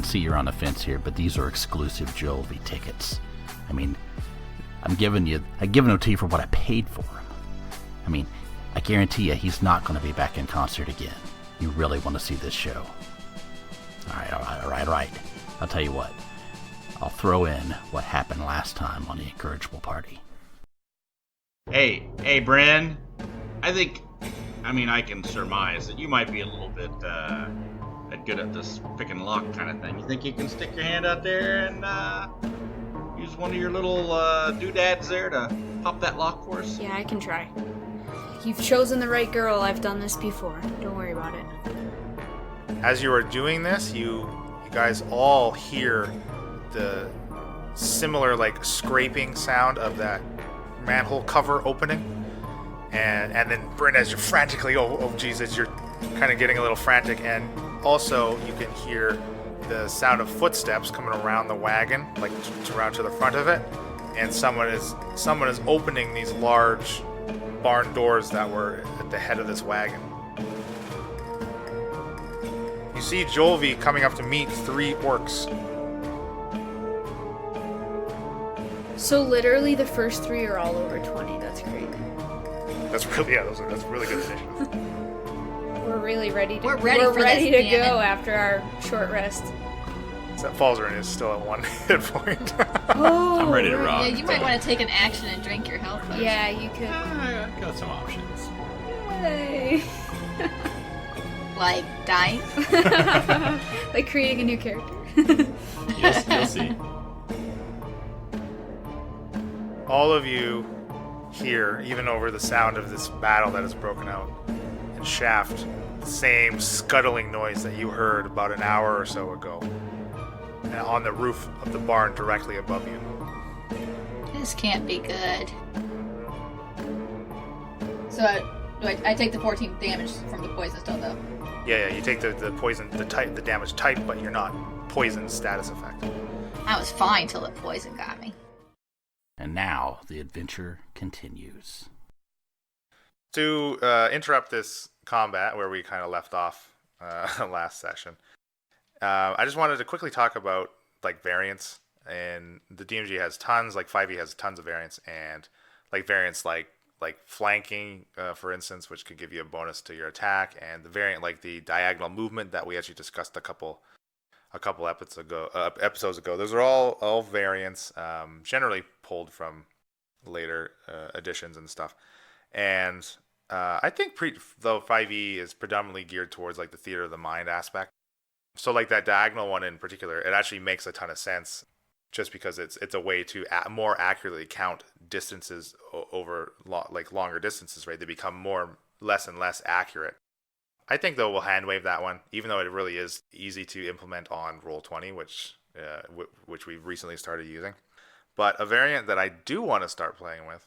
see you're on the fence here, but these are exclusive Jovi tickets. I mean, I'm giving them to you for what I paid for them. I mean, I guarantee you he's not going to be back in concert again. You really want to see this show. All right. I'll tell you what. I'll throw in what happened last time on the Incorrigible party. Hey, Bryn. I can surmise that you might be a little bit good at this pick and lock kind of thing. You think you can stick your hand out there and use one of your little doodads there to pop that lock for us? Yeah, I can try. You've chosen the right girl. I've done this before. Don't worry about it. As you are doing this, you guys all hear the similar scraping sound of that manhole cover opening, and then Bryn, as you're frantically, oh Jesus, you're kind of getting a little frantic, and also you can hear the sound of footsteps coming around the wagon, around to the front of it, and someone is opening these large barn doors that were at the head of this wagon. You see Jovi coming up to meet 3 orcs. So literally the first 3 are all over 20. That's crazy. That's really good initiative. We're really ready to We're ready to go after our short rest. So Falzarin is still at 1 hit point. Oh, I'm ready to rock. Yeah, you might want to take an action and drink your health potion. Yeah, you could. I got some options. Yay. Like dying? Like creating a new character. You'll see. All of you hear, even over the sound of this battle that has broken out in Shaft, the same scuttling noise that you heard about an hour or so ago, on the roof of the barn directly above you. This can't be good. So I take the 14 damage from the poison still, though. Yeah, you take the poison, the damage type, but you're not poison status effect. I was fine till the poison got me. And now the adventure continues. To interrupt this combat where we kind of left off last session, I just wanted to quickly talk about variants. And the DMG has tons, 5e has tons of variants, and variants like flanking, for instance, which could give you a bonus to your attack, and the variant like the diagonal movement that we actually discussed a couple episodes ago. Those are all variants, generally pulled from later editions and stuff. And I think though 5e is predominantly geared towards the theater of the mind aspect. So that diagonal one in particular, it actually makes a ton of sense, just because it's a way to more accurately count distances over longer distances, right? They become less and less accurate. I think though we'll hand wave that one, even though it really is easy to implement on Roll20, which we've recently started using. But a variant that I do want to start playing with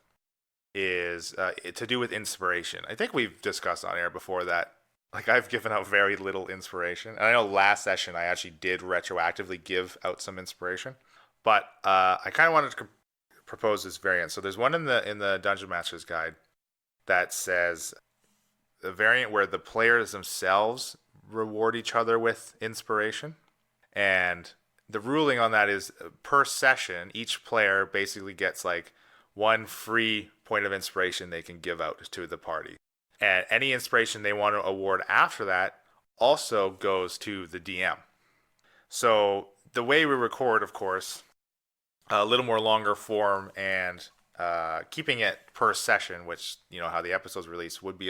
is to do with inspiration. I think we've discussed on air before that I've given out very little inspiration, and I know last session I actually did retroactively give out some inspiration, but I kind of wanted to propose this variant. So there's one in the Dungeon Master's Guide that says a variant where the players themselves reward each other with inspiration. And the ruling on that is per session, each player basically gets 1 free point of inspiration they can give out to the party. And any inspiration they want to award after that also goes to the DM. So the way we record, of course, a little more longer form, and keeping it per session, which, how the episodes release would be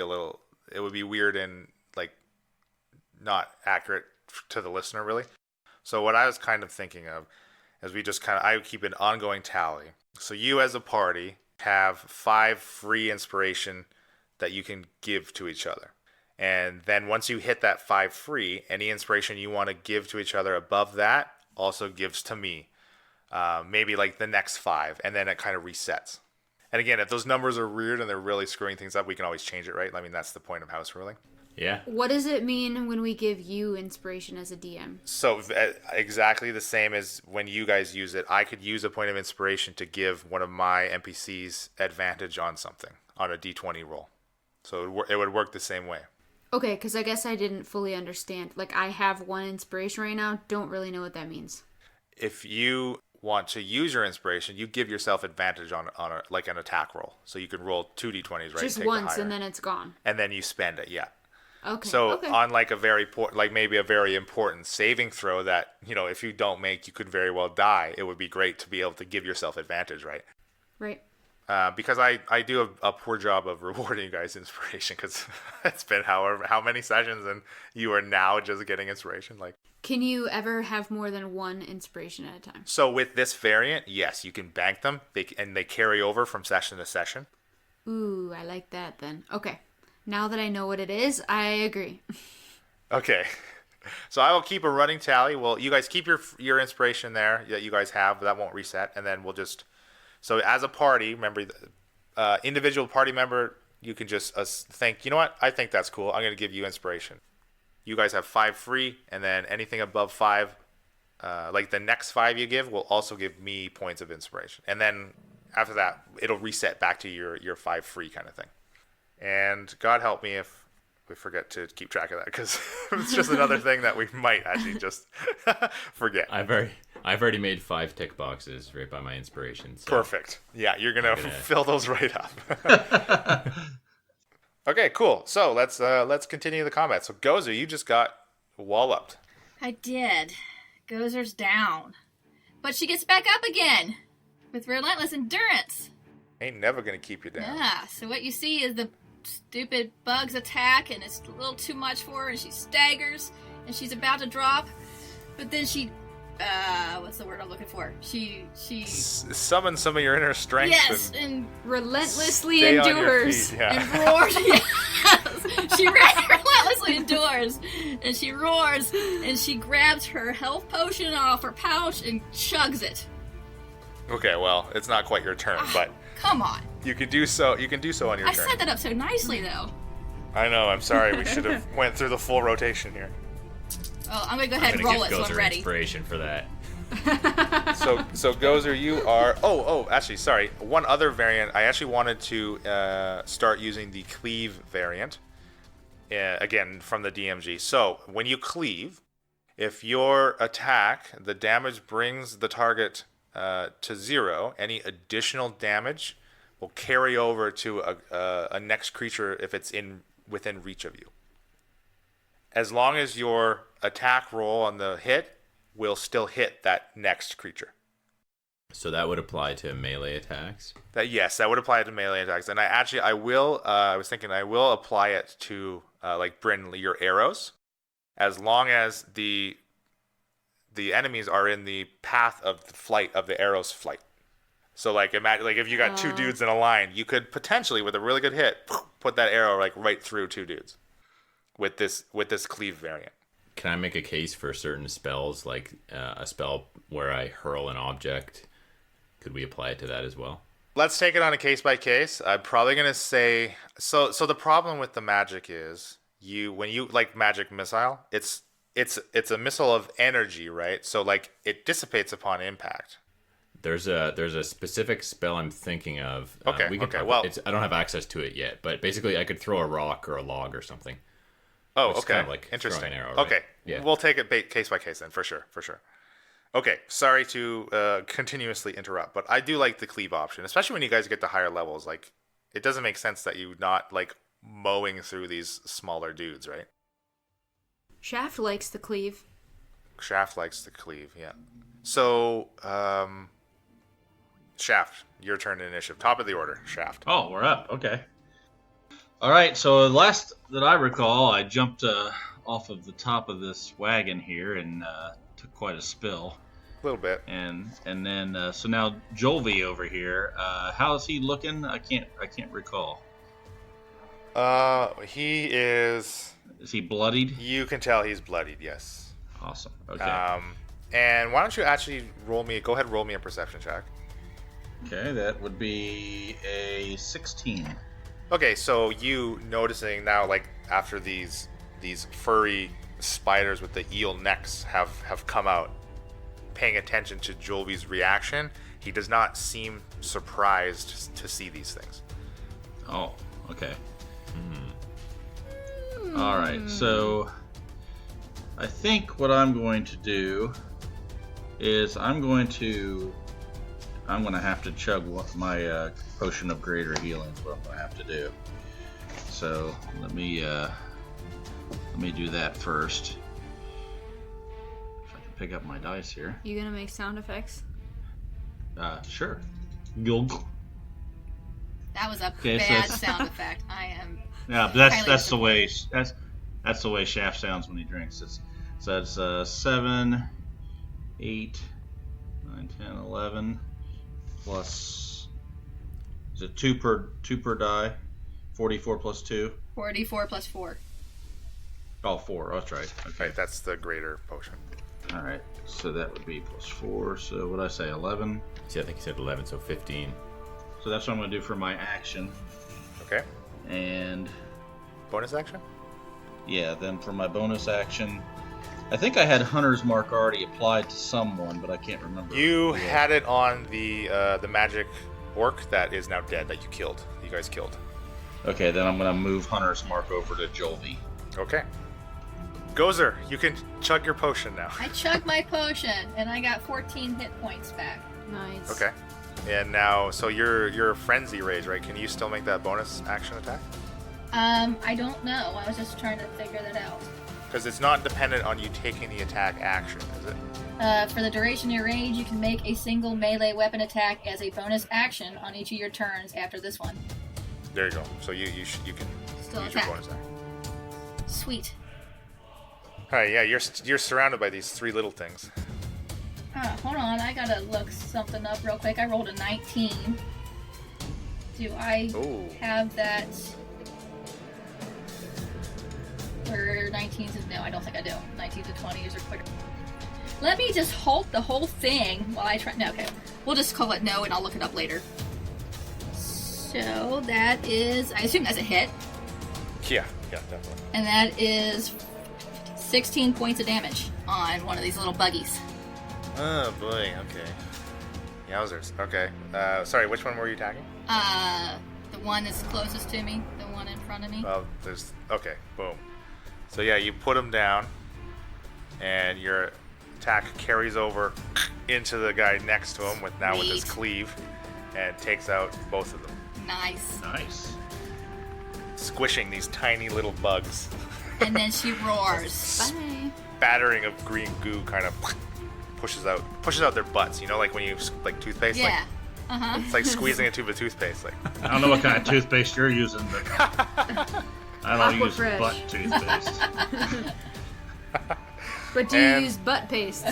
it would be weird and not accurate to the listener, really. So what I was kind of thinking of is I would keep an ongoing tally. So you as a party have 5 free inspiration that you can give to each other. And then once you hit that 5 free, any inspiration you want to give to each other above that also gives to me. Maybe the next 5, and then it kind of resets. And again, if those numbers are weird and they're really screwing things up, we can always change it, right? I mean, that's the point of house ruling. Yeah. What does it mean when we give you inspiration as a DM? So exactly the same as when you guys use it. I could use a point of inspiration to give one of my NPCs advantage on something, on a D20 roll. So it would work the same way. Okay, because I guess I didn't fully understand. Like, I have 1 inspiration right now. Don't really know what that means. If you want to use your inspiration, you give yourself advantage on like an attack roll. So you can roll 2d20s, right? Just Take the once, higher. and then it's gone. And then you spend it, yeah. Okay. So okay. on like maybe a very important saving throw that, if you don't make, you could very well die. It would be great to be able to give yourself advantage, right? Right. Because I do a poor job of rewarding you guys inspiration because it's been how many sessions and you are now just getting inspiration. Like, Can you ever have more than 1 inspiration at a time? so with this variant, yes, you can bank them. They carry over from session to session. Ooh, I like that then. Okay. Now that I know what it is, I agree. Okay. So I will keep a running tally. Well, you guys keep your inspiration there that you guys have. That won't reset. And then we'll just... So as a party, remember, individual party member, you can just think, you know what? I think that's cool. I'm going to give you inspiration. You guys have 5 free, and then anything above 5, like the next 5 you give, will also give me points of inspiration. And then after that, it'll reset back to your 5 free kind of thing. And God help me if we forget to keep track of that, because it's just another thing that we might actually just forget. I've already made 5 tick boxes right by my inspiration. So Perfect. Yeah, you're gonna fill those right up. Okay, cool. So let's continue the combat. So Gozer, you just got walloped. I did. Gozer's down. But she gets back up again with relentless endurance. Ain't never gonna keep you down. Yeah, so what you see is the stupid bugs attack, and it's a little too much for her, and she staggers, and she's about to drop, but then she... what's the word I'm looking for? She Summon some of your inner strength. Yes, and Relentlessly stay on your endures. feet, yeah. and roars. Yes, she relentlessly endures, and she roars, and she grabs her health potion off her pouch and chugs it. Okay, well, it's not quite your turn, but Come on. you can do so. You can do so on your I turn. set that up so nicely, though. I know. I'm sorry. We should have went through the full rotation here. Oh, I'm gonna go I'm ahead and gonna roll give it so I'm Gozer ready. inspiration for that. So Gozer, you are... Oh, actually, sorry. One other variant. I actually wanted to start using the cleave variant. Again, from the DMG. So, when you cleave, if your attack, the damage brings the target to 0, any additional damage will carry over to a next creature if it's within reach of you. As long as your attack roll on the hit will still hit that next creature. So that would apply to melee attacks. That would apply to melee attacks. And I was thinking I will apply it to like Bryn, your arrows, as long as the enemies are in the path of the flight of the arrow's flight. So like imagine like if you got 2 dudes in a line, you could potentially with a really good hit put that arrow like right through 2 dudes with this cleave variant. Can I make a case for certain spells, like a spell where I hurl an object? Could we apply it to that as well? Let's take it on a case by case. I'm probably gonna say so. The problem with the magic is when you like magic missile, it's a missile of energy, right? So like it dissipates upon impact. There's a specific spell I'm thinking of. Okay. Well, I don't have access to it yet, but basically I could throw a rock or a log or something. Oh, It's okay. kind of like Interesting. throwing an arrow, right? Okay. Yeah. We'll take it case by case then, for sure. Okay. Sorry to continuously interrupt, but I do like the cleave option, especially when you guys get to higher levels. Like, it doesn't make sense that you not like mowing through these smaller dudes, right? Shaft likes the cleave. Shaft likes to cleave, yeah. So, Shaft, your turn in initiative. Top of the order, Shaft. Oh, we're up. Okay. All right. So last that I recall, I jumped off of the top of this wagon here and took quite a spill. A little bit. And then so now Jolvi over here. How's he looking? I can't recall. He is... Is he bloodied? You can tell he's bloodied, yes. Awesome. Okay. And why don't you actually go ahead and roll me a perception check. Okay, that would be a 16. Okay, so you noticing now, like, after these furry spiders with the eel necks have come out, paying attention to Jolvi's reaction, he does not seem surprised to see these things. Oh, okay. All right, so I think what I'm going to do is I'm going to have to chug my potion of greater healing. Is what I'm going to have to do. So let me do that first. If I can pick up my dice here. You gonna make sound effects? Sure. Gulg. That was a Okay, so bad it's- sound effect. I am. Yeah, but that's the way that's the way Shaft sounds when he drinks. It's 7, 8, 9, 10, 11 plus. Is it two per die? 44 plus 2. 44 plus 4. Oh, 4. Oh, that's right. Okay. Right, that's the greater potion. All right. So that would be plus 4. So what did I say? 11. See, I think you said 11, so 15. So that's what I'm going to do for my action. Okay. And Bonus action? yeah, then for my bonus action, I think I had Hunter's Mark already applied to someone, but I can't remember. You who. had it on the magic orc that is now dead that you guys killed. Okay, then I'm going to move Hunter's Mark over to Jolvi. Okay. Gozer, you can chug your potion now. I chugged my potion, and I got 14 hit points back. Nice. Okay. And now, so you're frenzy rage, right? Can you still make that bonus action attack? I don't know. I was just trying to figure that out. Because it's not dependent on you taking the attack action, is it? For the duration of your rage, you can make a single melee weapon attack as a bonus action on each of your turns after this one. There you go. So you can Still use attack. your bonus action. Sweet. All right, yeah, you're surrounded by these three little things. Hold on. I gotta look something up real quick. I rolled a 19. Do I Ooh. have that? Or 19s? No, I don't think I do. 19s to 20s are quicker. Let me just halt the whole thing while I try. No, okay. We'll just call it no, and I'll look it up later. So that is, I assume that's a hit, Yeah, definitely. and that is 16 points of damage on one of these little buggies. Oh boy, okay. Yowzers. Okay. Sorry, which one were you attacking? The one that's closest to me, the one in front of me. Well, there's. Okay, boom. So yeah, you put him down, and your attack carries over into the guy next to him with his Sweet. cleave, and takes out both of them, Nice. Nice. squishing these tiny little bugs. And then she roars. Bye. Battering of green goo kind of pushes out their butts. You know, like when you like toothpaste. Yeah. Like, Uh-huh. it's like squeezing a tube of toothpaste. Like. I don't know what kind of toothpaste you're using, but I don't use Aquafresh. butt toothpaste. But do you And- use butt paste?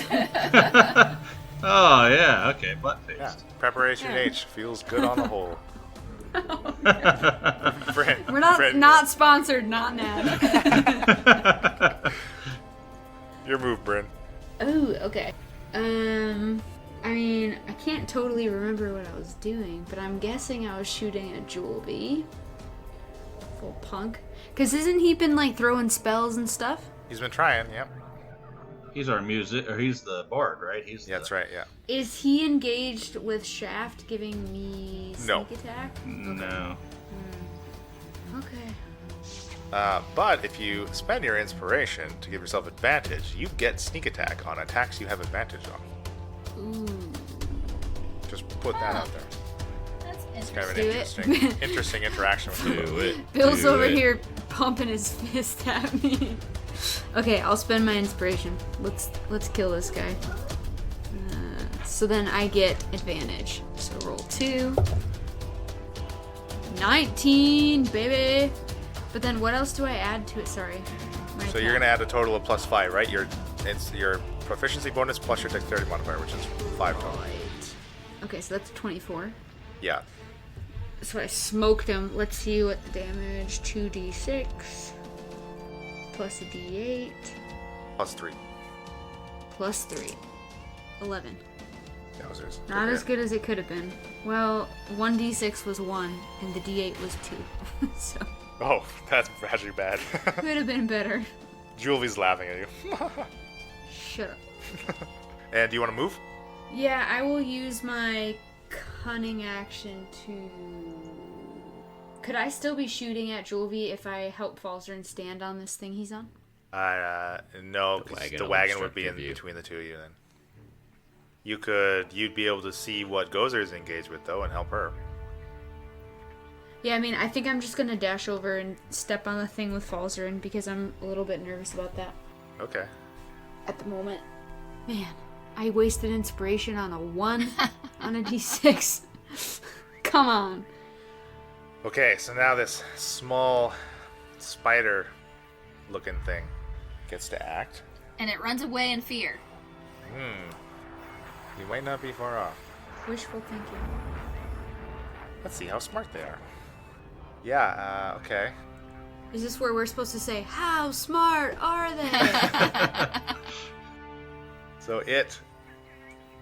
Oh yeah, okay, butt paste. Yeah. Preparation H feels good on the whole. Friend, We're not friend, not sponsored, not Nad. Your move, Bryn. Oh, okay. I mean, I can't totally remember what I was doing, but I'm guessing I was shooting at Julby. Full punk. Cause isn't he been like throwing spells and stuff? He's been trying. Yep. He's our music, or he's the bard, right? Yeah, that's right. Yeah. Is he engaged with Shaft giving me sneak No. attack? No. Okay. But if you spend your inspiration to give yourself advantage, you get sneak attack on attacks you have advantage on. Ooh. Just put that out there. That's It's kind of interesting. an Do it. interesting interaction with you. Do it. Bill's Do over it. here pumping his fist at me. Okay, I'll spend my inspiration. Let's kill this guy. So then I get advantage. So roll 2. 19, baby. But then what else do I add to it? Sorry. My So you're attack. gonna add a total of +5, right? It's your proficiency bonus plus your dexterity modifier, which is 5 total. Right. Okay, so that's 24. Yeah. So I smoked him. Let's see what the damage. 2d6 plus a d8 +3. plus 3. 11. Yowzers. Not Good as hit. good as it could have been. Well, 1d6 was 1 and the d8 was 2. So Oh, that's actually bad. could have been better. Julie's laughing at you. Shut up. And do you want to move? Yeah, I will use my cunning action to... could I still be shooting at Julvi if I help Falzarin stand on this thing he's on? No, the wagon would be in between the two of you then. You'd be able to see what Gozer's engaged with though and help her. Yeah, I mean, I think I'm just gonna dash over and step on the thing with Falzarin because I'm a little bit nervous about that. Okay. At the moment. Man, I wasted inspiration on a 1 on a d6. Come on. Okay, so now this small spider-looking thing gets to act. And it runs away in fear. You might not be far off. Wishful thinking. Let's see how smart they are. Yeah, okay. Is this where we're supposed to say, how smart are they? So it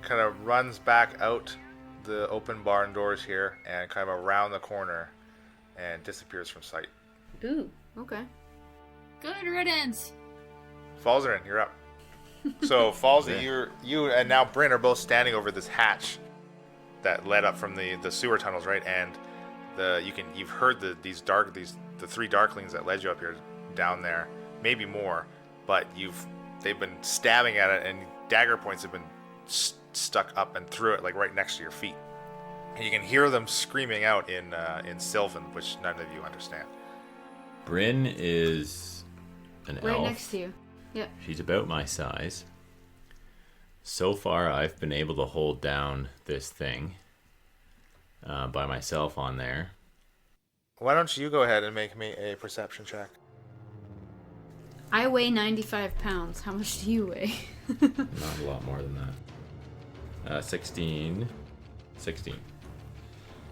kind of runs back out the open barn doors here and kind of around the corner and disappears from sight. Ooh, okay. Good riddance. Falzarin, you're up. So Falzy, you and now Bryn are both standing over this hatch that led up from the sewer tunnels, right? And you've heard the three darklings that led you up here down there, maybe more, but they've been stabbing at it and dagger points have been stuck up and through it, like right next to your feet. And you can hear them screaming out in Sylvan, which none of you understand. Bryn is an elf. Right next to you. Yep. She's about my size. So far, I've been able to hold down this thing by myself on there. Why don't you go ahead and make me a perception check? I weigh 95 pounds. How much do you weigh? Not a lot more than that. 16.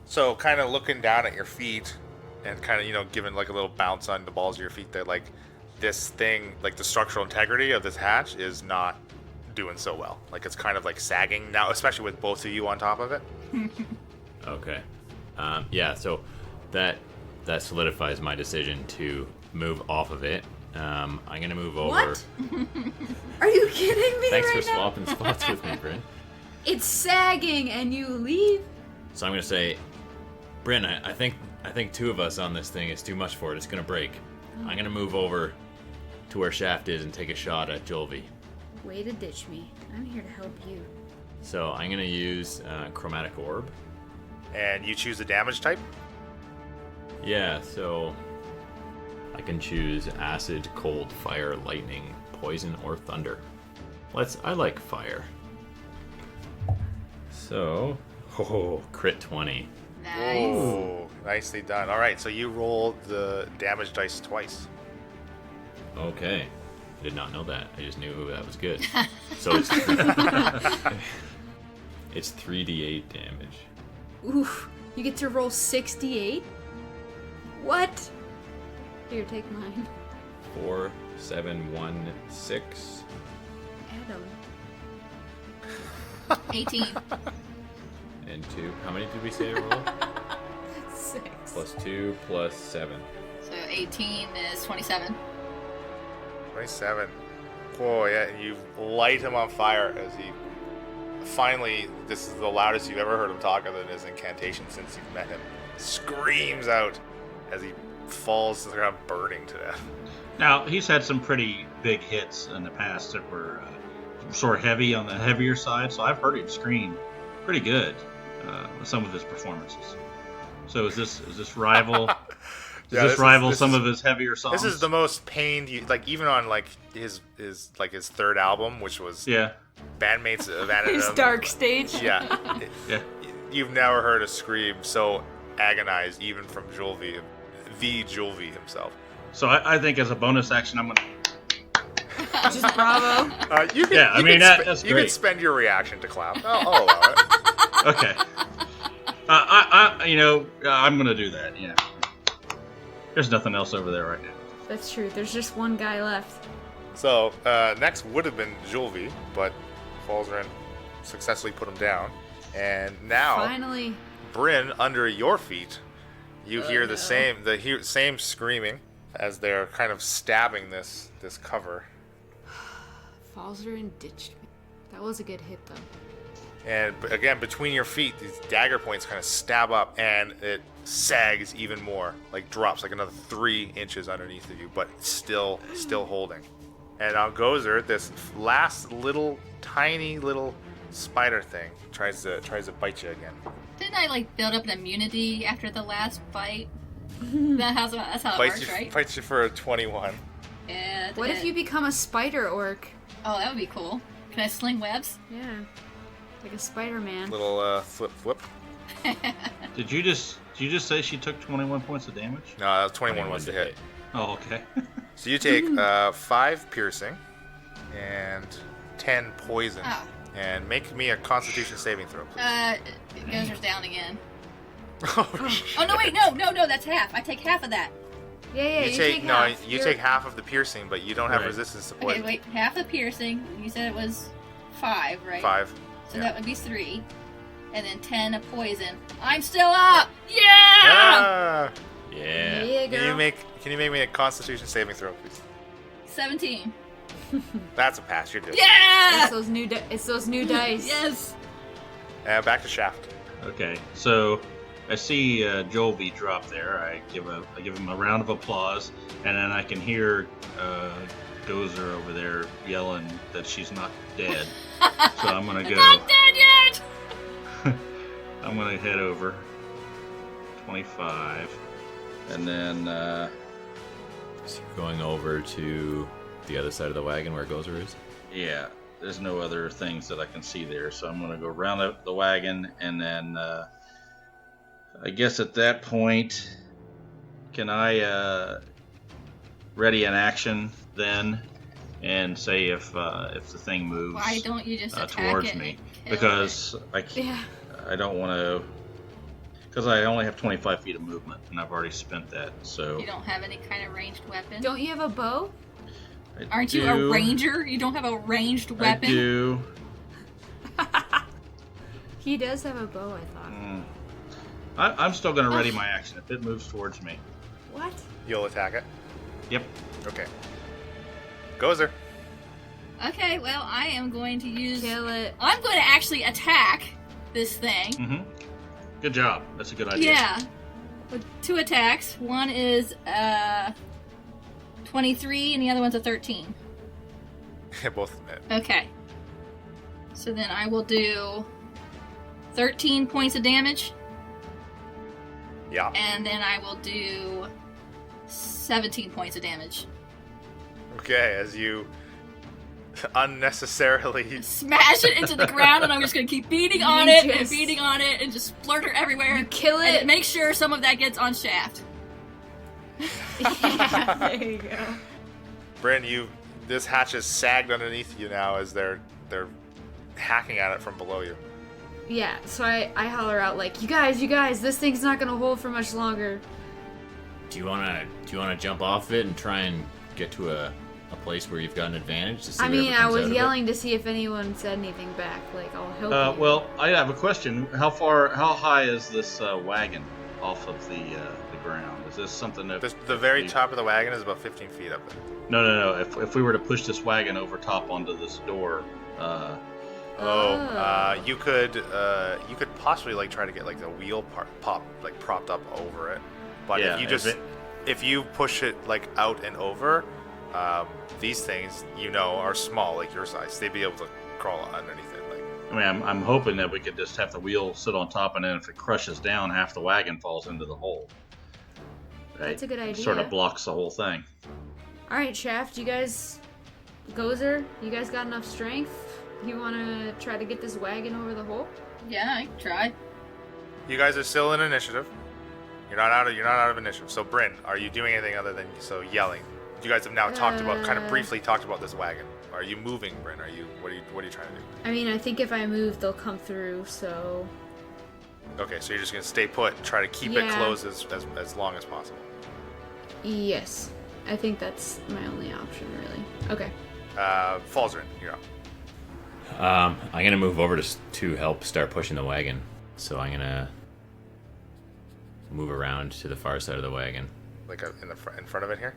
So kind of looking down at your feet and kind of, giving like a little bounce on the balls of your feet, that like this thing, like the structural integrity of this hatch is not doing so well. Like it's kind of like sagging now, especially with both of you on top of it. Okay. Yeah, so that solidifies my decision to move off of it. I'm going to move over. What? Are you kidding me Thanks right for now? swapping spots with me, Bryn. It's sagging and you leave? So I'm going to say, Bryn, I think two of us on this thing is too much for it. It's going to break. I'm going to move over to where Shaft is and take a shot at Julvi. Way to ditch me. I'm here to help you. So I'm going to use Chromatic Orb. And you choose the damage type? Yeah, so I can choose Acid, Cold, Fire, Lightning, Poison, or Thunder. I like Fire. So, crit 20. Nice. Ooh, nicely done. All right, so you rolled the damage dice twice. Okay. I did not know that. I just knew that was good. So it's it's 3d8 damage. Oof. You get to roll 68? What? Here, take mine. 4, 7, 1, 6. Adam. 18. And 2. How many did we say to roll? 6. Plus 2 plus 7. So 18 is 27. 27. Whoa, yeah, you light him on fire as he finally, this is the loudest you've ever heard him talk other than his incantation since you've met him, screams out as he falls to the ground burning to death. Now, he's had some pretty big hits in the past that were sort of heavy on the heavier side, so I've heard him scream pretty good with some of his performances. So is this rival? Does this rival some of his heavier songs? This is the most pained you, like, even on like his third album, which was bandmates of His dark stage. Yeah. Yeah. You've never heard a scream so agonized, even from Julvi, the Julvi himself. So I think as a bonus action, I'm gonna. Just bravo. You can, Yeah, I mean, that's you great. can spend your reaction to clap. I'll allow it. Okay. I'm gonna do that. Yeah. There's nothing else over there right now. That's true. There's just one guy left. So next would have been Julvi, but Falzarin successfully put him down, and now Finally. Bryn, under your feet, you hear the same screaming as they're kind of stabbing this cover. Falzarin ditched me. That was a good hit, though. And again, between your feet, these dagger points kind of stab up, and it sags even more, like drops like another 3 inches underneath of you, but still holding. And now Gozer, this last little tiny little spider thing, tries to bite you again. Didn't I like build up an immunity after the last fight? That's how it works, right? Bites you for a 21. Yeah. What if you become a spider orc? Oh, that would be cool. Can I sling webs? Yeah. Like a Spider-Man. Little flip. Did you just say she took 21 points of damage? No, that was 21 was the hit. Oh, okay. So you take 5 piercing and 10 poison. Oh. And make me a Constitution saving throw, please. Gozer's down again. Oh, Oh no, wait, no, that's half. I take half of that. Yeah, you take no, half. you take half of the piercing, but you don't have Right. resistance to Okay, poison. wait, half the piercing. You said it was 5, right? 5. So yeah. that would be 3. And then 10 of poison. I'm still up! Yeah! Ah! Yeah. Yeah, girl. Can you make me a Constitution saving throw, please? 17. That's a pass. You're good. Yeah! It's those new dice. Yes! And back to Shaft. Okay, so I see Jovi drop there. I give him a round of applause, and then I can hear Gozer over there yelling that she's not dead. So I'm gonna go. Not dead yet! I'm gonna head over. 25, and then So you're going over to the other side of the wagon where Gozer is? yeah, there's no other things that I can see there. So I'm gonna go round up the wagon, and then I guess at that point, can I ready an action then, and say if the thing moves Why don't you just attack towards it me? and kill Because Yeah. I don't want to. Because I only have 25 feet of movement, and I've already spent that. So it? You don't have any kind of ranged weapon? Don't you have a bow? I Aren't you do- a ranger? You don't have a ranged weapon? I do. He does have a bow, I thought. I'm still going to ready my action if it moves towards me. What? You'll attack it. Yep. Okay. Gozer. Okay, well, I am going to use... Kill it. I'm going to actually attack this thing. Mm-hmm. Good job. That's a good idea. Yeah. With 2 attacks. One is 23 and the other one's a 13. Both admit. Okay. So then I will do 13 points of damage, Yeah. and then I will do 17 points of damage. Okay, as you unnecessarily Smash it into the ground, and I'm just gonna keep beating on You it and just- beating on it and just splurter everywhere. You kill And it. make sure some of that gets on Shaft. Yeah, there you go. Bryn, this hatch is sagged underneath you now as they're hacking at it from below you. Yeah, so I holler out like, you guys, this thing's not gonna hold for much longer. Do you wanna jump off it and try and get to a place where you've got an advantage to see I mean, whatever I comes out was of it? yelling to see if anyone said anything back. Like, I'll help you. Well, I have a question. How high is this wagon off of the ground? Is this something that... The very top of the wagon is about 15 feet up there. No. If we were to push this wagon over top onto this door, You could possibly like try to get like the wheel propped up over it, but Yeah, if you push it like out and over, these things are small, like your size. They'd be able to crawl underneath it. Like, I mean, I'm hoping that we could just have the wheel sit on top, and then if it crushes down, half the wagon falls into the hole. Right? That's a good idea. Sort of blocks the whole thing. All right, Shaft, Gozer, you guys got enough strength? You want to try to get this wagon over the hole? Yeah, I can try. you guys are still in initiative. You're not out of initiative. So Bryn, are you doing anything other than yelling? You guys have now kind of briefly talked about this wagon. Are you moving, Bryn? What are you trying to do? I mean, I think if I move, they'll come through, so... Okay, so you're just gonna stay put and try to keep it Yeah. closed as long as possible. Yes. I think that's my only option, really. Okay. Falzarin, you're up. I'm gonna move over to help start pushing the wagon. So I'm gonna move around to the far side of the wagon. Like in front of it here?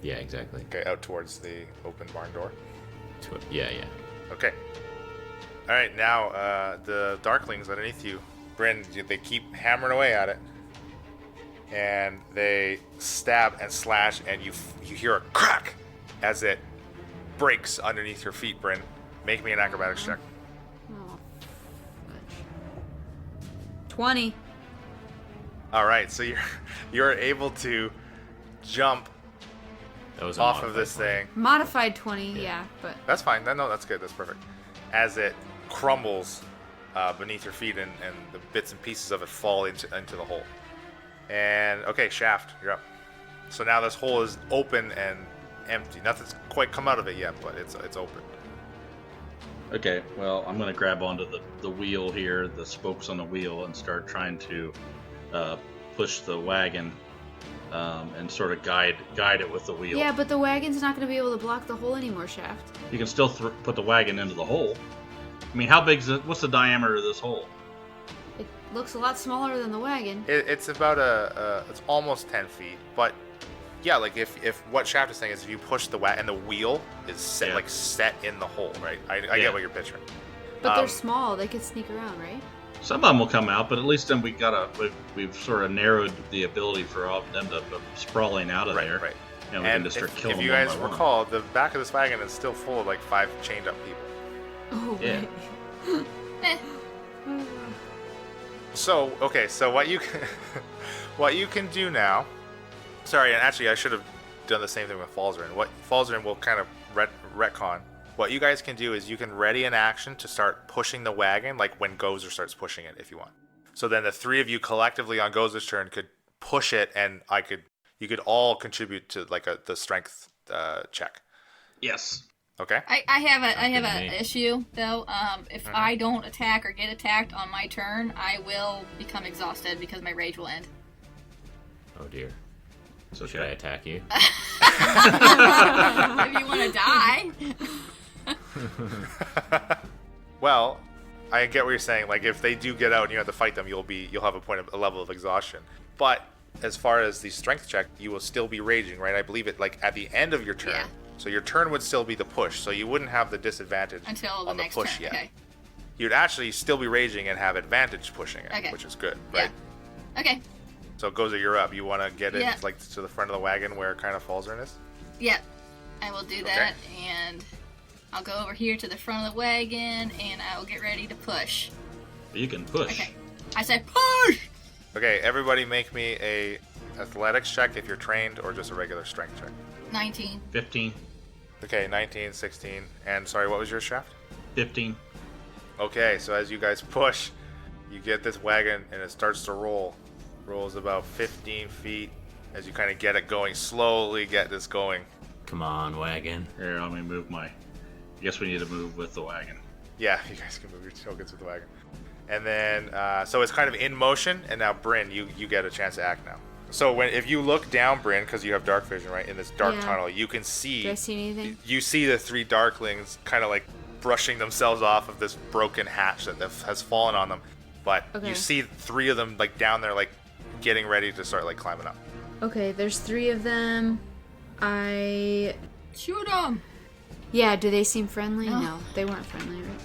Yeah, exactly. Okay, out towards the open barn door. Yeah. Okay. All right, now the Darklings underneath you, Bryn, they keep hammering away at it, and they stab and slash, and you hear a crack as it breaks underneath your feet. Bryn, make me an acrobatics check. Oh, fudge. 20. All right, so you're able to jump That was off of this 20. thing. Modified 20, yeah, but That's fine. No, that's good. That's perfect. As it crumbles beneath your feet, and the bits and pieces of it fall into the hole. And okay, Shaft, you're up. So now this hole is open and empty. Nothing's quite come out of it yet, but it's open. Okay, well, I'm going to grab onto the wheel here, the spokes on the wheel, and start trying to push the wagon and sort of guide it with the wheel. yeah, but the wagon's not going to be able to block the hole anymore, Shaft. You can still put the wagon into the hole. I mean, how big is it? What's the diameter of this hole? It looks a lot smaller than the wagon. It's about it's almost 10 feet, but yeah, like if what Shaft is saying is if you push the wagon and the wheel is set Yeah. set in the hole, right? I Yeah. get what you're picturing. But they're small. They could sneak around, right? Some of them will come out, but at least then we've sort of narrowed the ability for all of them to come sprawling out of there. Right. And we can just start killing if you them guys one by one. recall, the back of this wagon is still full of like 5 chained up people. Oh, Yeah. right. Eh, So what you can, what you can do now. Sorry, and actually I should have done the same thing with Falzarin. What Falzarin will kind of retcon. What you guys can do is you can ready an action to start pushing the wagon, like when Gozer starts pushing it, if you want. So then the 3 of you collectively on Gozer's turn could push it, and you could all contribute to like the strength check. Yes. Okay. I have good to an me. issue though. If I don't attack or get attacked on my turn, I will become exhausted because my rage will end. Oh dear. So Should I attack you? If you want to die. Well, I get what you're saying. Like if they do get out and you have to fight them, you'll have a level of exhaustion. But as far as the strength check, you will still be raging, right? I believe it like at the end of your turn. Yeah. So your turn would still be the push, so you wouldn't have the disadvantage Until the on next the push turn. yet. Okay. You'd actually still be raging and have advantage pushing it, Okay. which is good, right? Yeah. Okay. So Gozer, you're up. You want to get it Yeah. like to the front of the wagon where kind of Falzarin is? Yep. I will do that, and I'll go over here to the front of the wagon, and I will get ready to push. You can push. Okay. I say push. Okay, everybody make me a athletics check if you're trained, or just a regular strength check. 19. 15. Okay, 19, 16, and sorry, what was your Shaft? 15. Okay, so as you guys push, you get this wagon and it starts to roll. Rolls about 15 feet as you kind of get it going. Slowly get this going. Come on, wagon. Here, let me move my... I guess we need to move with the wagon. Yeah, you guys can move your tokens with the wagon. And then, so it's kind of in motion, and now Bryn, you get a chance to act now. So if you look down, Bryn, because you have dark vision, right, in this dark Yeah. tunnel, you can see... Do I see anything? You see the 3 Darklings kind of like brushing themselves off of this broken hatch that has fallen on them. But Okay. you see 3 of them like down there, like getting ready to start like climbing up. Okay, there's 3 of them. Shoot them. Yeah, do they seem friendly? No. No, they weren't friendly, right?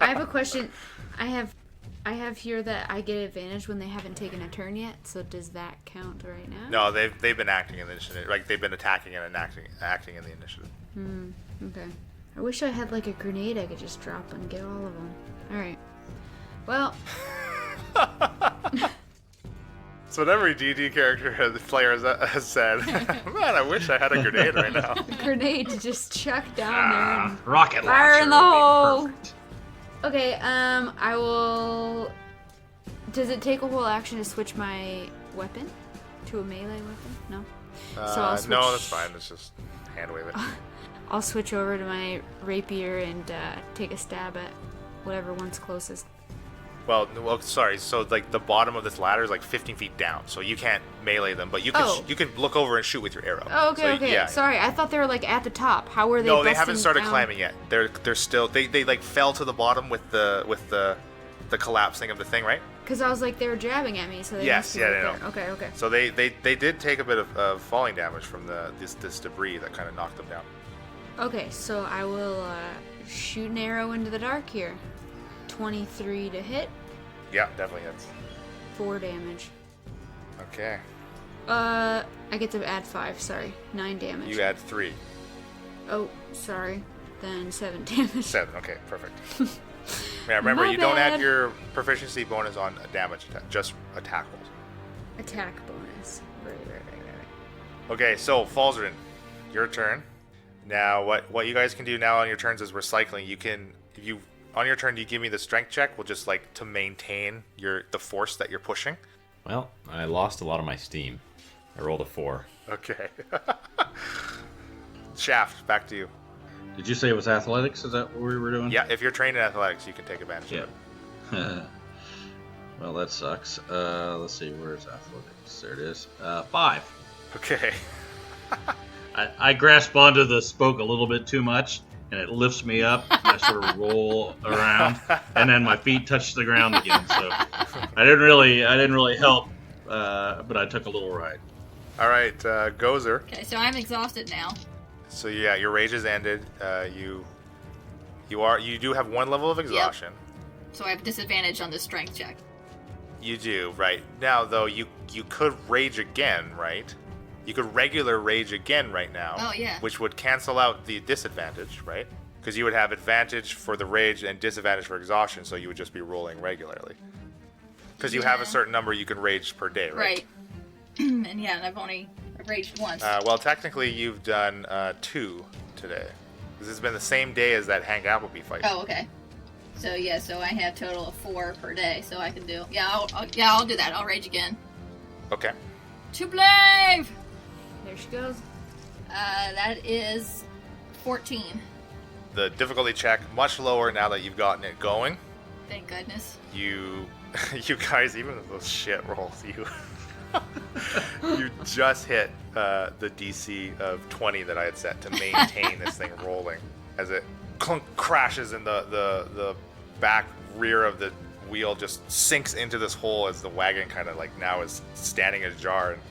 I have a question. I have here that I get advantage when they haven't taken a turn yet, so does that count right now? No, they've been acting in the initiative. Like they've been attacking and acting in the initiative. Okay. I wish I had like a grenade I could just drop and get all of them. Alright. Well, So what every D&D player has said, man, I wish I had a grenade right now. a grenade to just chuck down there and Rocket fire launcher in the would be hole. perfect. Okay, I will... Does it take a whole action to switch my weapon? To a melee weapon? No? I'll switch... No, that's fine. It's just hand wave it. I'll switch over to my rapier and take a stab at whatever one's closest. Well, sorry. So like the bottom of this ladder is like 15 feet down, so you can't melee them, but you can Oh. you can look over and shoot with your arrow. Oh, okay, So, okay. Yeah. Sorry, I thought they were like at the top. How were they No, they busting haven't started down? climbing yet. They're still they like fell to the bottom with the collapsing of the thing, right? Because I was like, they were jabbing at me, so they Yes, must be yeah, right I know. there. Okay, okay. So they did take a bit of falling damage from this debris that kind of knocked them down. Okay, so I will shoot an arrow into the dark here. 23 to hit, Yeah, definitely hits. 4 damage. Okay. I get to add 5, sorry. 9 damage. You add 3. Oh, sorry. Then 7 damage. 7. Okay, perfect. Yeah, remember, My you don't add bad. your proficiency bonus on a damage attack, just attack rolls. Attack bonus. Right. Okay, so Falzarin, your turn. Now, what you guys can do now on your turns is recycling. You can, if you on your turn, you give me the strength check. We'll just like to maintain the force that you're pushing. Well, I lost a lot of my steam. I rolled a 4. Okay. Shaft, back to you. Did you say it was athletics? Is that what we were doing? Yeah, if you're trained in athletics, you can take advantage Yeah. of it. Well, that sucks. Let's see, where's athletics? There it is. 5. Okay. I grasp onto the spoke a little bit too much, and it lifts me up. And I sort of roll around, and then my feet touch the ground again. So I didn't really help, but I took a little ride. All right, Gozer. Okay, so I'm exhausted now. So yeah, your rage has ended. You do have 1 level of exhaustion. So I have disadvantage on the strength check. You do, right. Now though, you could rage again, right? You could regular rage again right now. Oh, yeah. Which would cancel out the disadvantage, right? Because you would have advantage for the rage and disadvantage for exhaustion, so you would just be rolling regularly. Because you have a Yeah. certain number you can rage per day, right? Right. And yeah, and I've only raged once. Well, technically you've done 2 today. This has been the same day as that Hank Appleby fight. Oh, okay. So yeah, so I have total of 4 per day, so I can do. Yeah, I'll do that. I'll rage again. Okay. To blave. There she goes. That is 14. The difficulty check much lower now that you've gotten it going. Thank goodness. You guys, even with those shit rolls, you just hit the DC of 20 that I had set to maintain this thing rolling as it clunk crashes in the back rear of the wheel, just sinks into this hole as the wagon kind of like now is standing ajar, and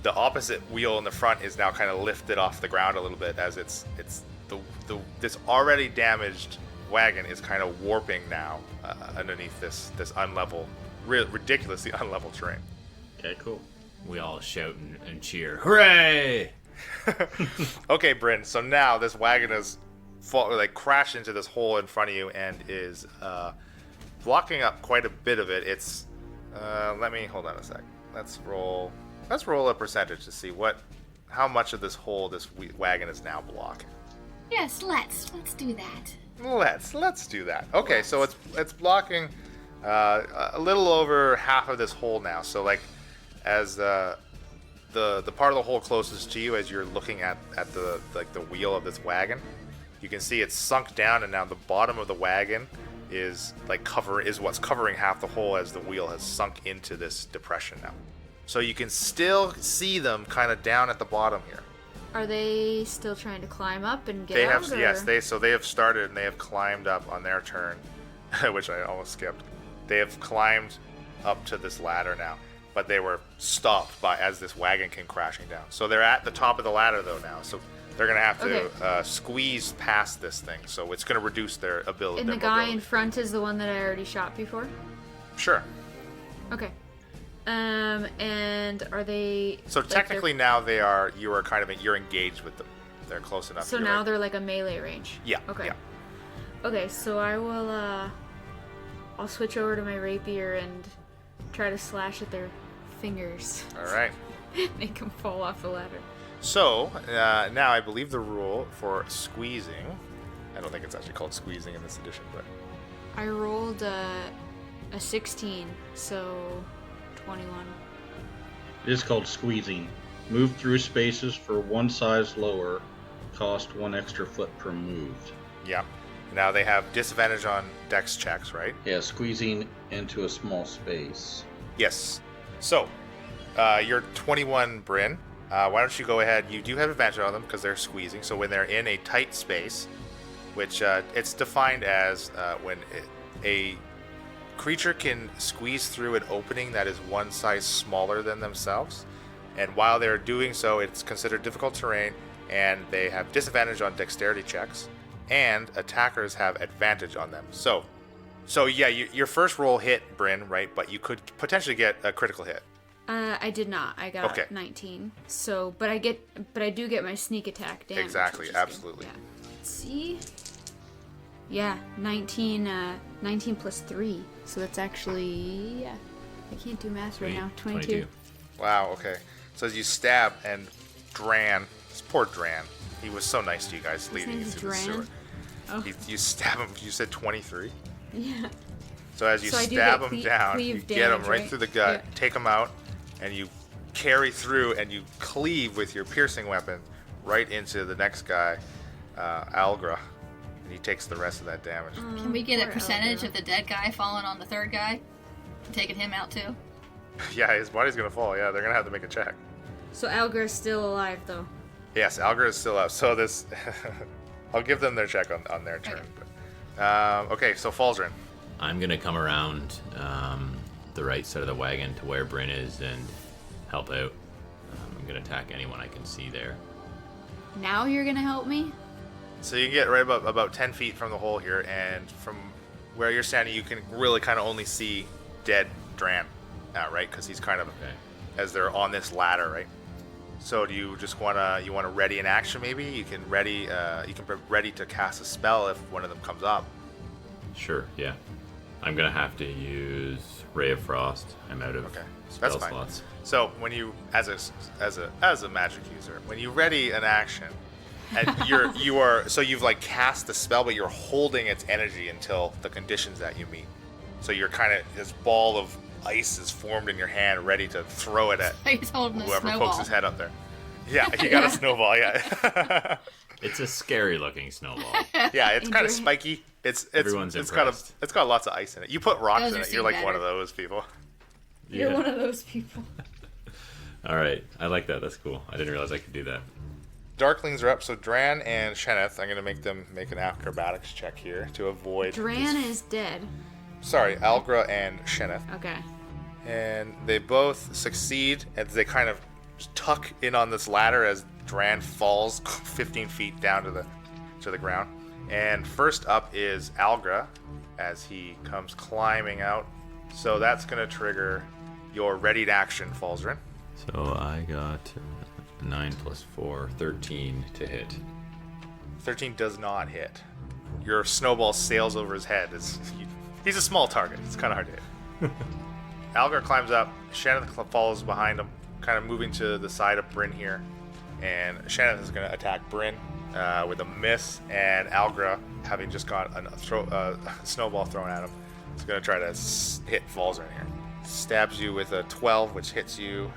the opposite wheel in the front is now kind of lifted off the ground a little bit as it's this already damaged wagon is kind of warping now underneath this unlevel, ridiculously unlevel terrain. Okay, cool. We all shout and cheer. Hooray! Okay, Bryn. So now this wagon has crashed into this hole in front of you and is blocking up quite a bit of it. It's hold on a sec. Let's roll a percentage to see how much of this hole this wagon is now blocking. Yes, let's do that. Let's do that. Okay, so it's blocking a little over half of this hole now. So like as the part of the hole closest to you, as you're looking at the wheel of this wagon, you can see it's sunk down, and now the bottom of the wagon is what's covering half the hole as the wheel has sunk into this depression now. So you can still see them kind of down at the bottom here. Are they still trying to climb up and get They out? have, yes. They have started and they have climbed up on their turn, which I almost skipped. They have climbed up to this ladder now, but they were stopped as this wagon came crashing down. So they're at the top of the ladder though now. So they're gonna have to squeeze past this thing. So it's gonna reduce their ability. And the guy in front is the one that I already shot before? Sure. Okay. And are they... So technically now you're engaged with them. They're close enough. So now they're like a melee range? Yeah. Okay. Yeah. Okay, so I will, I'll switch over to my rapier and try to slash at their fingers. All right. Make them fall off the ladder. So now I believe the rule for squeezing, I don't think it's actually called squeezing in this edition, but I rolled a 16, so 21. It is called squeezing. Move through spaces for 1 size lower. Cost 1 extra foot per moved. yeah. Now they have disadvantage on dex checks, right? Yeah, squeezing into a small space. Yes. So you're 21, Bryn. Why don't you go ahead? You do have advantage on them because they're squeezing. So when they're in a tight space, which it's defined as when a creature can squeeze through an opening that is 1 size smaller than themselves, and while they're doing so, it's considered difficult terrain, and they have disadvantage on dexterity checks. and attackers have advantage on them. So yeah, your first roll hit, Bryn, right? But you could potentially get a critical hit. I did not. I got Okay. 19. So, but I do get my sneak attack damage. Exactly, which is absolutely. good. Yeah. Let's see. Yeah, 19 plus 3. So that's actually, yeah. I can't do math right now. 22. Wow, okay. So as you stab, and Dran, this poor Dran, he was so nice to you guys leading you name's through the Dran? sewer. Oh. You stab him, you said 23? Yeah. So as you So I do stab get him down, you cleave get him damage, right right? through the gut, Yeah. take him out, and you carry through and you cleave with your piercing weapon right into the next guy, Algra, and he takes the rest of that damage. Can we get a Poor percentage Algra. of the dead guy falling on the third guy? Taking him out too? Yeah, his body's gonna fall. Yeah, they're gonna have to make a check. So Algra's still alive, though. Yes, Algra is still up. So this, I'll give them their check on their turn. Okay, so Falzrin. I'm gonna come around the right side of the wagon to where Bryn is and help out. I'm gonna attack anyone I can see there. Now you're gonna help me? So you can get right about 10 feet from the hole here, and from where you're standing, you can really kind of only see dead Dran, right? Because he's kind of Okay. as they're on this ladder, right? So do you just wanna ready an action? Maybe you can be ready to cast a spell if one of them comes up. Sure. Yeah. I'm gonna have to use Ray of Frost. I'm out of Okay, spell that's fine. slots. So when you, as a magic user, when you ready an action, and you've like cast the spell, but you're holding its energy until the conditions that you meet. So you're kind of, this ball of ice is formed in your hand, ready to throw it at He's holding a whoever snowball. pokes his head up there. Yeah, you got a snowball. Yeah, It's a scary looking snowball. yeah, it's kind of Enjoy. spiky. It's Everyone's it's impressed. got lots of ice in it. You put rocks Those in are it, you're seen like one better. of those people. You're Yeah. one of those people. All right. I like that. That's cool. I didn't realize I could do that. Darklings are up, so Dran and Sheneth, I'm gonna make them make an acrobatics check here to avoid. Dran is dead. Sorry, Algra and Sheneth. Okay. And they both succeed as they kind of tuck in on this ladder as Dran falls 15 feet down to the ground. And first up is Algra as he comes climbing out. So that's going to trigger your readied action, Falzrin. So I got 9 plus 4, 13 to hit. 13 does not hit. Your snowball sails over his head. He's a small target. It's kind of hard to hit. Algar climbs up. Shannon follows behind him, kind of moving to the side of Bryn here. And Shannon is going to attack Bryn with a miss. And Algra, having just got a snowball thrown at him, is going to try to hit Falzrin here. Stabs you with a 12, which hits you.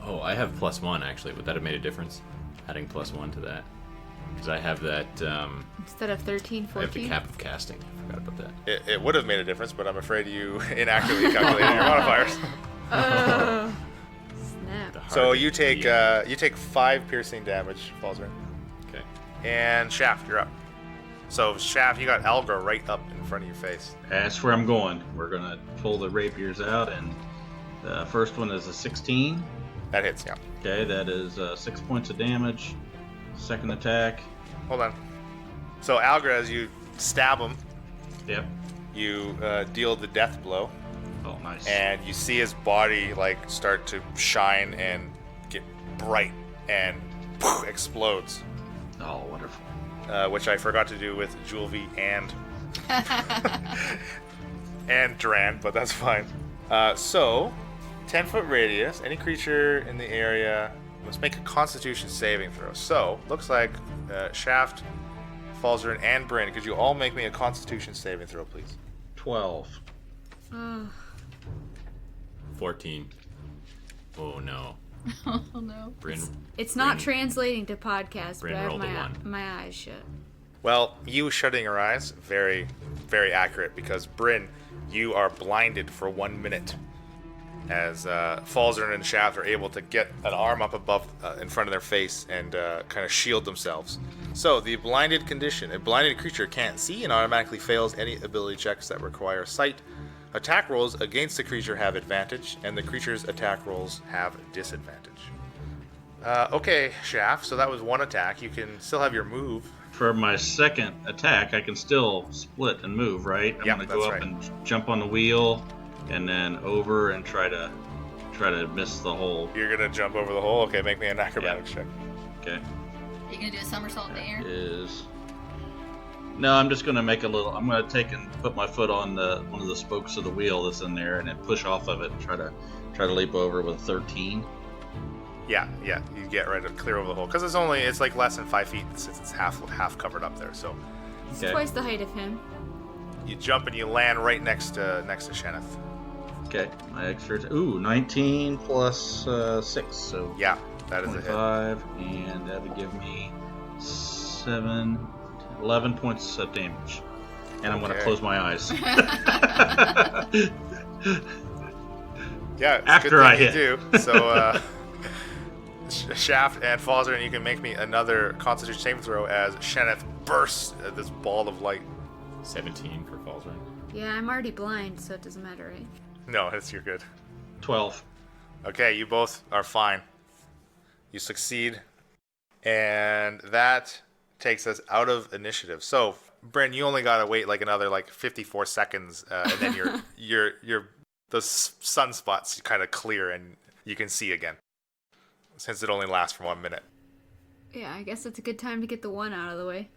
Oh, I have +1 actually. Would that have made a difference? Adding +1 to that. Because I have that, Instead of 13, I have the 14. cap of casting. I forgot about that. It would have made a difference, but I'm afraid you inaccurately calculated your modifiers. Oh, snap. The So harder you take the- 5 piercing damage, Falzrin. Okay. And Shaft, you're up. So Shaft, you got Algar right up in front of your face. That's where I'm going. We're gonna pull the rapiers out, and the first one is a 16. That hits, yeah. Okay, that is 6 points of damage. Second attack. Hold on. So Algar, as you stab him, Yep. you deal the death blow, Oh, nice. and you see his body like start to shine and get bright, and explodes. Oh, wonderful. Which I forgot to do with Julvi and Duran, but that's fine. So, 10-foot radius, any creature in the area must make a Constitution saving throw. So, looks like Shaft, Falzern, and Bryn, could you all make me a Constitution saving throw, please? 12. 14. Oh no. Oh no. Bryn. It's not Bryn- translating to podcast, but Bryn I have rolled a 1. my eyes shut. Well, you shutting your eyes, very, very accurate, because Bryn, you are blinded for 1 minute. As Falzern and Shaft are able to get an arm up above in front of their face and kind of shield themselves. So, the blinded condition. A blinded creature can't see and automatically fails any ability checks that require sight. Attack rolls against the creature have advantage, and the creature's attack rolls have disadvantage. Okay, Shaft, so that was one attack. You can still have your move for my second attack, I can still split and move, right? I'm Yeah, gonna go that's up right. and jump on the wheel, and then over and try to miss the hole. You're gonna jump over the hole. Okay, make me an acrobatics check. Okay. Are you gonna do a somersault in the air? Is no, I'm just gonna make a little. I'm gonna take and put my foot on one of the spokes of the wheel that's in there, and then push off of it and try to leap over with a 13. Yeah, you get right up, clear over the hole because it's like less than 5 feet since it's half covered up there. So It's Okay. twice the height of him. you jump and you land right next to Sheneth. Okay, my extra. 19 plus 6, so Yeah, that is a hit. 25, and that would give me 11 points of damage. And I'm going to Okay. close my eyes. Yeah, it's After a good I thing hit. you do. So Shaft and Falzer, and you can make me another Constitution saving throw as Sheneth bursts this ball of light. 17 for falls ring. Yeah, I'm already blind, so it doesn't matter, right? No, you're good. 12. Okay, you both are fine. You succeed, and that takes us out of initiative. So, Bryn, you only gotta wait like another 54 seconds, and then the sunspots kind of clear and you can see again. Since it only lasts for 1 minute. Yeah, I guess it's a good time to get the one out of the way.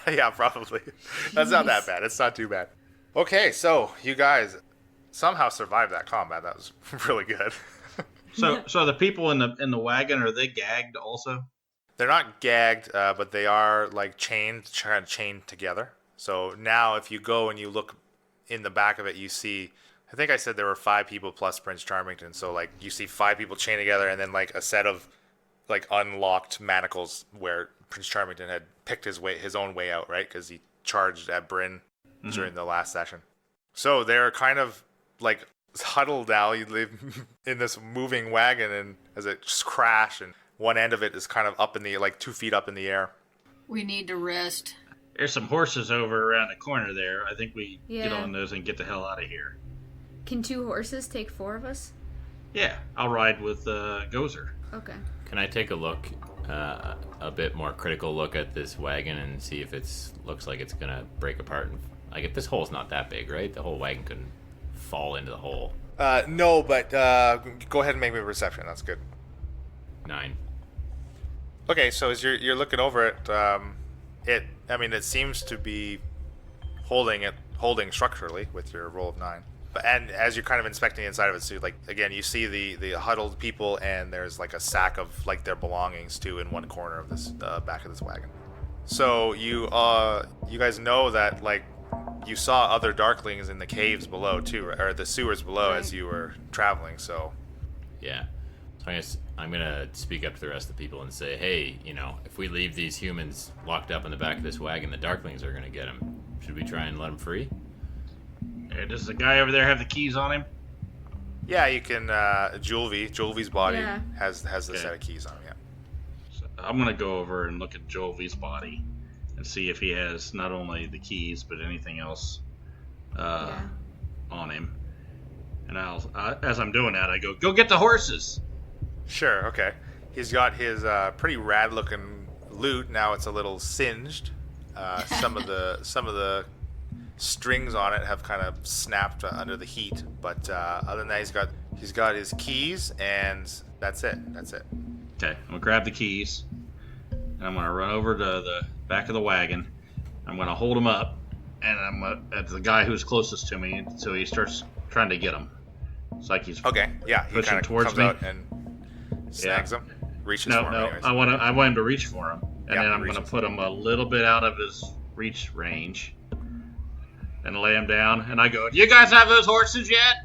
Yeah, probably. That's not that bad. It's not too bad. Okay, so you guys somehow survived that combat. That was really good. So the people in the wagon, are they gagged also? They're not gagged, but they are chained together. So now if you go and you look in the back of it, you see, I think I said there were 5 people plus Prince Charmington. So you see 5 people chained together, and then a set of unlocked manacles where Prince Charmington had picked his own way out, right? Because he charged at Bryn during the last session. So they're kind of huddled now. You live in this moving wagon, and as it just crashed, and one end of it is kind of up in the 2 feet up in the air. We need to rest. There's some horses over around the corner there. I think we get Yeah. on those and get the hell out of here. Can 2 horses take 4 of us? Yeah, I'll ride with Gozer. Okay. Can I take a look, a bit more critical look at this wagon and see if looks like it's gonna break apart? And if this hole's not that big, right? The whole wagon couldn't fall into the hole. No, but go ahead and make me a perception. That's good. 9. Okay, so as you're looking over it, it seems to be holding structurally with your roll of 9. And as you're kind of inspecting the inside of it, so again, you see the huddled people, and there's a sack of their belongings too in one corner of this back of this wagon. So you guys know that you saw other Darklings in the caves below too, or the sewers below Right. as you were traveling. So Yeah. So I'm gonna speak up to the rest of the people and say, hey, if we leave these humans locked up in the back of this wagon, the Darklings are gonna get them. Should we try and let them free? Hey, does the guy over there have the keys on him? yeah, you can Julvy's body Yeah. has the Okay. set of keys on him. Yeah. So I'm gonna go over and look at Jolvy's body and see if he has not only the keys but anything else on him. And as I'm doing that, I go get the horses. Sure, okay. He's got his pretty rad-looking loot. Now it's a little singed. Some of the strings on it have kind of snapped under the heat. But other than that, he's got his keys, and that's it. Okay, I'm gonna grab the keys, and I'm gonna run over to the back of the wagon. I'm gonna hold him up, and at the guy who's closest to me, so he starts trying to get him. It's like he's Okay, yeah. He pushing kind of towards comes me. out and snags him. Reaches No, for him no. anyways. I want him to reach for him, and Yeah, then I'm reach gonna him. put him a little bit out of his reach range, and lay him down. And I go, "Do you guys have those horses yet?"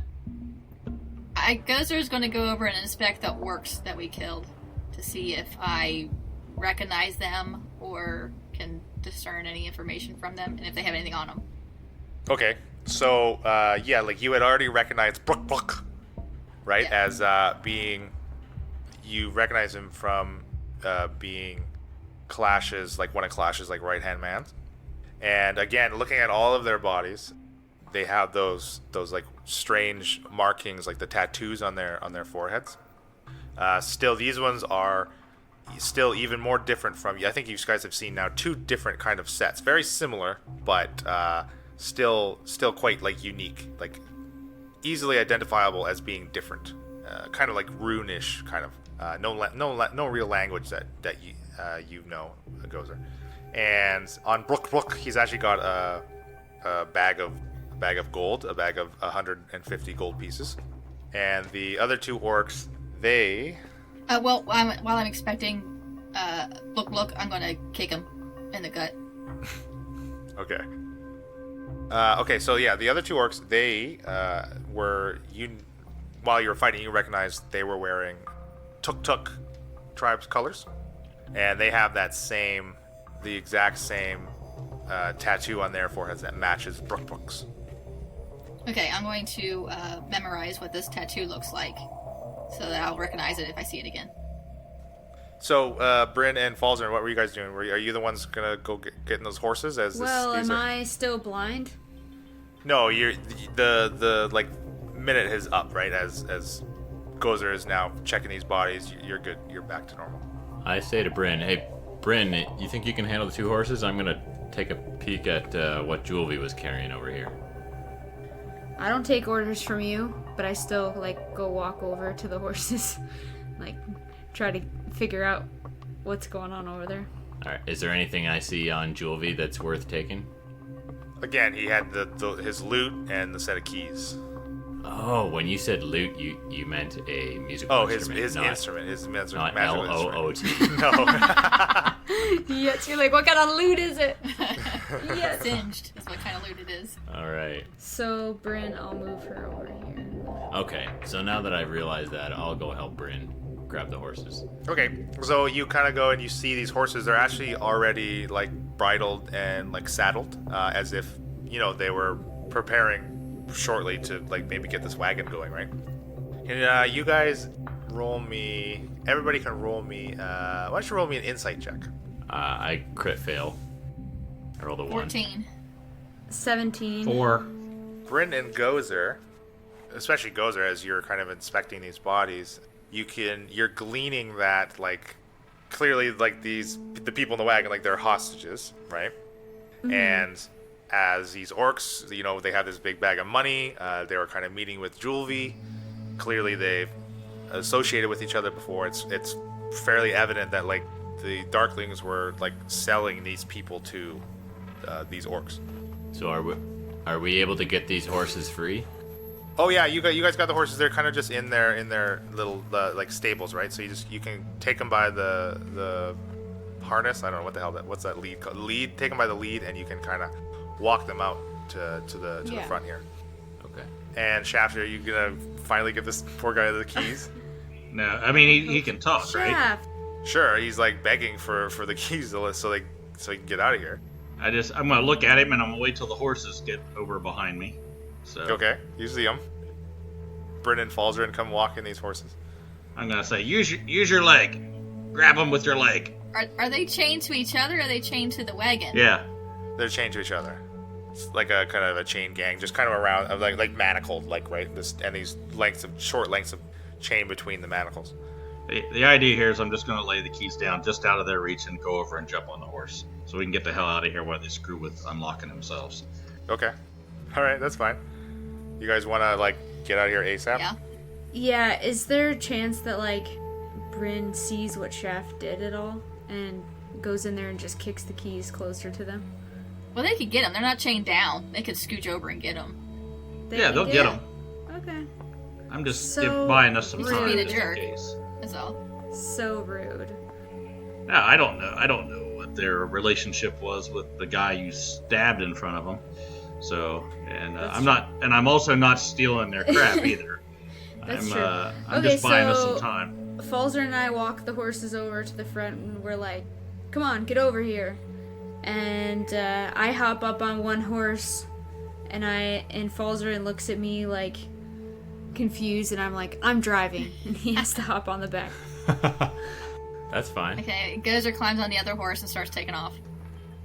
Gozer's going to go over and inspect the orcs that we killed to see if I recognize them or can discern any information from them, and if they have anything on them. Okay, so you had already recognized Brook, right? Yeah. As being, you recognize him from being Clash's one of Clash's right hand man. And again, looking at all of their bodies, they have those strange markings, the tattoos on their foreheads. Still, these ones are still even more different from you. I think you guys have seen now 2 different kind of sets, very similar, but still quite like unique, like easily identifiable as being different, kind of like rune-ish kind of. No real language that you know, Gozer. And on Brook, he's actually got a bag of gold, a bag of 150 gold pieces. And the other 2 orcs, they... While I'm expecting, look, I'm gonna kick him in the gut. Okay. Okay, so yeah, the other 2 orcs, they while you were fighting, you recognized they were wearing Tuk tribe's colors. And they have the exact same tattoo on their foreheads that matches Brook's. Okay, I'm going to memorize what this tattoo looks like, so that I'll recognize it if I see it again. So, Bryn and Falzer, what were you guys doing? Are you the ones gonna go getting those horses? Am I still blind? No, you're the like minute is up, right? As Gozer is now checking these bodies, you're good. You're back to normal. I say to Bryn, hey, Bryn, you think you can handle the 2 horses? I'm gonna take a peek at what Julvi was carrying over here. I don't take orders from you, but I still go walk over to the horses, try to figure out what's going on over there. All right. Is there anything I see on Julvi that's worth taking? Again, he had his lute and the set of keys. Oh, when you said lute, you meant a musical instrument. His instrument, his magical not instrument. Loot. No. Yes, you're like, what kind of loot is it? Yes. Singed is what kind of loot it is. All right. So, Bryn, I'll move her over here. Okay, so now that I've realized that, I'll go help Bryn grab the horses. Okay, so you kind of go and you see these horses. They're actually already bridled and saddled, as if they were preparing shortly to maybe get this wagon going, right? And you guys roll me. Everybody can roll me. Why don't you roll me an insight check? I crit fail. I rolled a 1. 14. 17. 4. Bryn and Gozer, especially Gozer, as you're kind of inspecting these bodies, you're gleaning that clearly the people in the wagon they're hostages, right? Mm-hmm. And as these orcs, they have this big bag of money. They were kind of meeting with Julvi. Clearly, they've associated with each other before. It's fairly evident that the Darklings were selling these people to these orcs. So are we able to get these horses free? Oh yeah, you guys got the horses. They're kind of just in their little stables, right? So you can take them by the harness. I don't know what the hell what's that lead called? Lead. Take them by the lead, and you can kind of walk them out to the front here. Okay. And Shaft, are you gonna finally give this poor guy the keys? No, I mean he can talk, right? Shaft. Sure, he's begging for the keys so he can get out of here. I'm gonna look at him and I'm gonna wait till the horses get over behind me. So Okay, you see him. Brennan falls and come walking these horses. I'm gonna say use your leg. Grab them with your leg. Are they chained to each other or are they chained to the wagon? Yeah. They're chained to each other. It's like a kind of a chain gang, just kind of around, like manacled, right? These short lengths of chain between the manacles. The idea here is I'm just going to lay the keys down just out of their reach and go over and jump on the horse, so we can get the hell out of here while they screw with unlocking themselves. Okay. All right, that's fine. You guys want to get out of here ASAP? Yeah. Yeah, is there a chance that Bryn sees what Shaft did at all and goes in there and just kicks the keys closer to them? Well, they could get them. They're not chained down. They could scooch over and get them. They'll get them. Okay. I'm just So buying us some rude. time Being a just in jerk. case. That's all. So rude. No, I don't know what their relationship was with the guy you stabbed in front of them. So, and I'm also not stealing their crap either. That's I'm true. I'm Okay, just buying us so- some time. Falzer and I walk the horses over to the front and we're like, come on, get over here. And I hop up on one horse and Falzer looks at me confused and I'm like, I'm driving. And he has to hop on the back. That's fine. Okay, Gozer climbs on the other horse and starts taking off.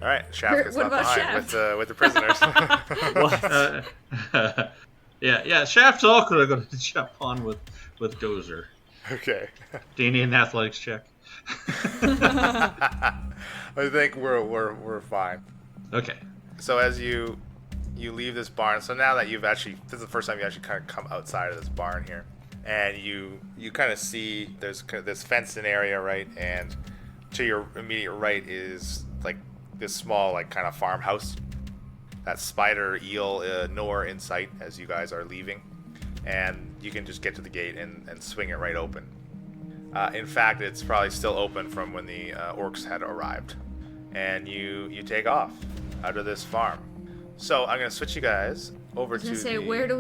All right, Shaft gets What left about behind with the prisoners. Yeah. Shaft's all going to jump on with Gozer. Okay. Do you need an athletics check? I think we're fine. Okay. So as you leave this barn, so now that this is the first time you actually kind of come outside of this barn here, and you kind of see there's this fenced-in area, right? And to your immediate right is like this small like kind of farmhouse. That spider eel nowhere in sight as you guys are leaving, and you can just get to the gate and swing it right open. In fact, it's probably still open from when the orcs had arrived, and you take off out of this farm. So I'm gonna switch you guys over to say, where did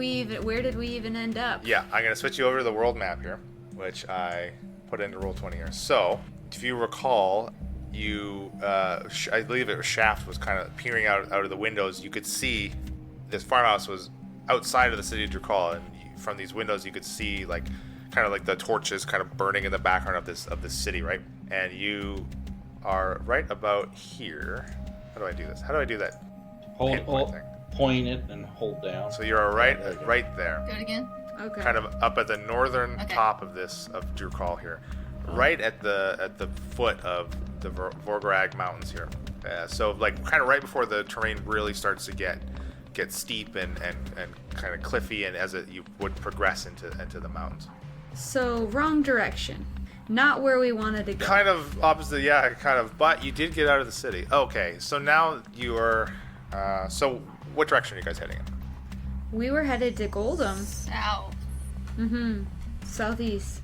we even end up? Yeah, I'm gonna switch you over to the world map here, which I put into Roll20 here. So if you recall, I believe it was Shaft was kind of peering out of the windows. You could see this farmhouse was outside of the city of Drakal, and from these windows you could see like kind of like the torches kind of burning in the background of this city, right? And you are right about here. How do I do this? How do I do that? Point it and hold down. So you're right there. Do it again. Okay. Kind of up at the northern Okay. top of Drakal here, right at the foot of the Vorgrag Mountains here. So like kind of right before the terrain really starts to get steep and kind of cliffy, and as you would progress into the mountains. So wrong direction. Not where we wanted to go. Kind of opposite, yeah, kind of. But you did get out of the city. Okay, so now you are. So what direction are you guys heading in? We were headed to Goldham. South. Southeast.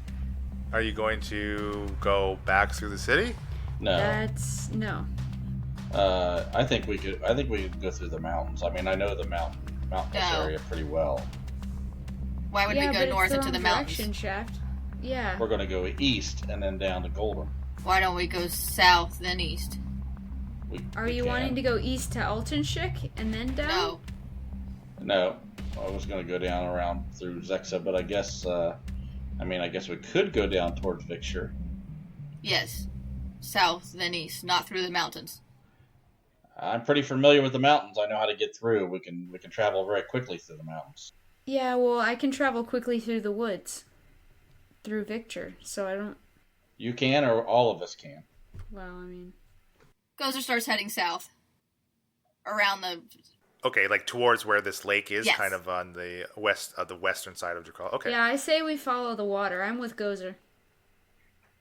Are you going to go back through the city? No. No. I think we could go through the mountains. I mean, I know the mountainous No. area pretty well. Why would we but go it's north the into the wrong mountains? direction, Shaft. Yeah. We're going to go east and then down to Golden. Why don't we go south then east? Are you wanting to go east to Altenshik and then down? No. No, I was going to go down around through Zexa, but I guess we could go down towards Victor. Yes. South then east, not through the mountains. I'm pretty familiar with the mountains. I know how to get through. We can travel very quickly through the mountains. Yeah, well, I can travel quickly through the woods. Through Victor, so I don't... You can, or all of us can. Well, I mean... Gozer starts heading south. Around the... Okay, like towards where this lake is, Yes. kind of on the western side of Drakal. Okay. Yeah, I say we follow the water. I'm with Gozer.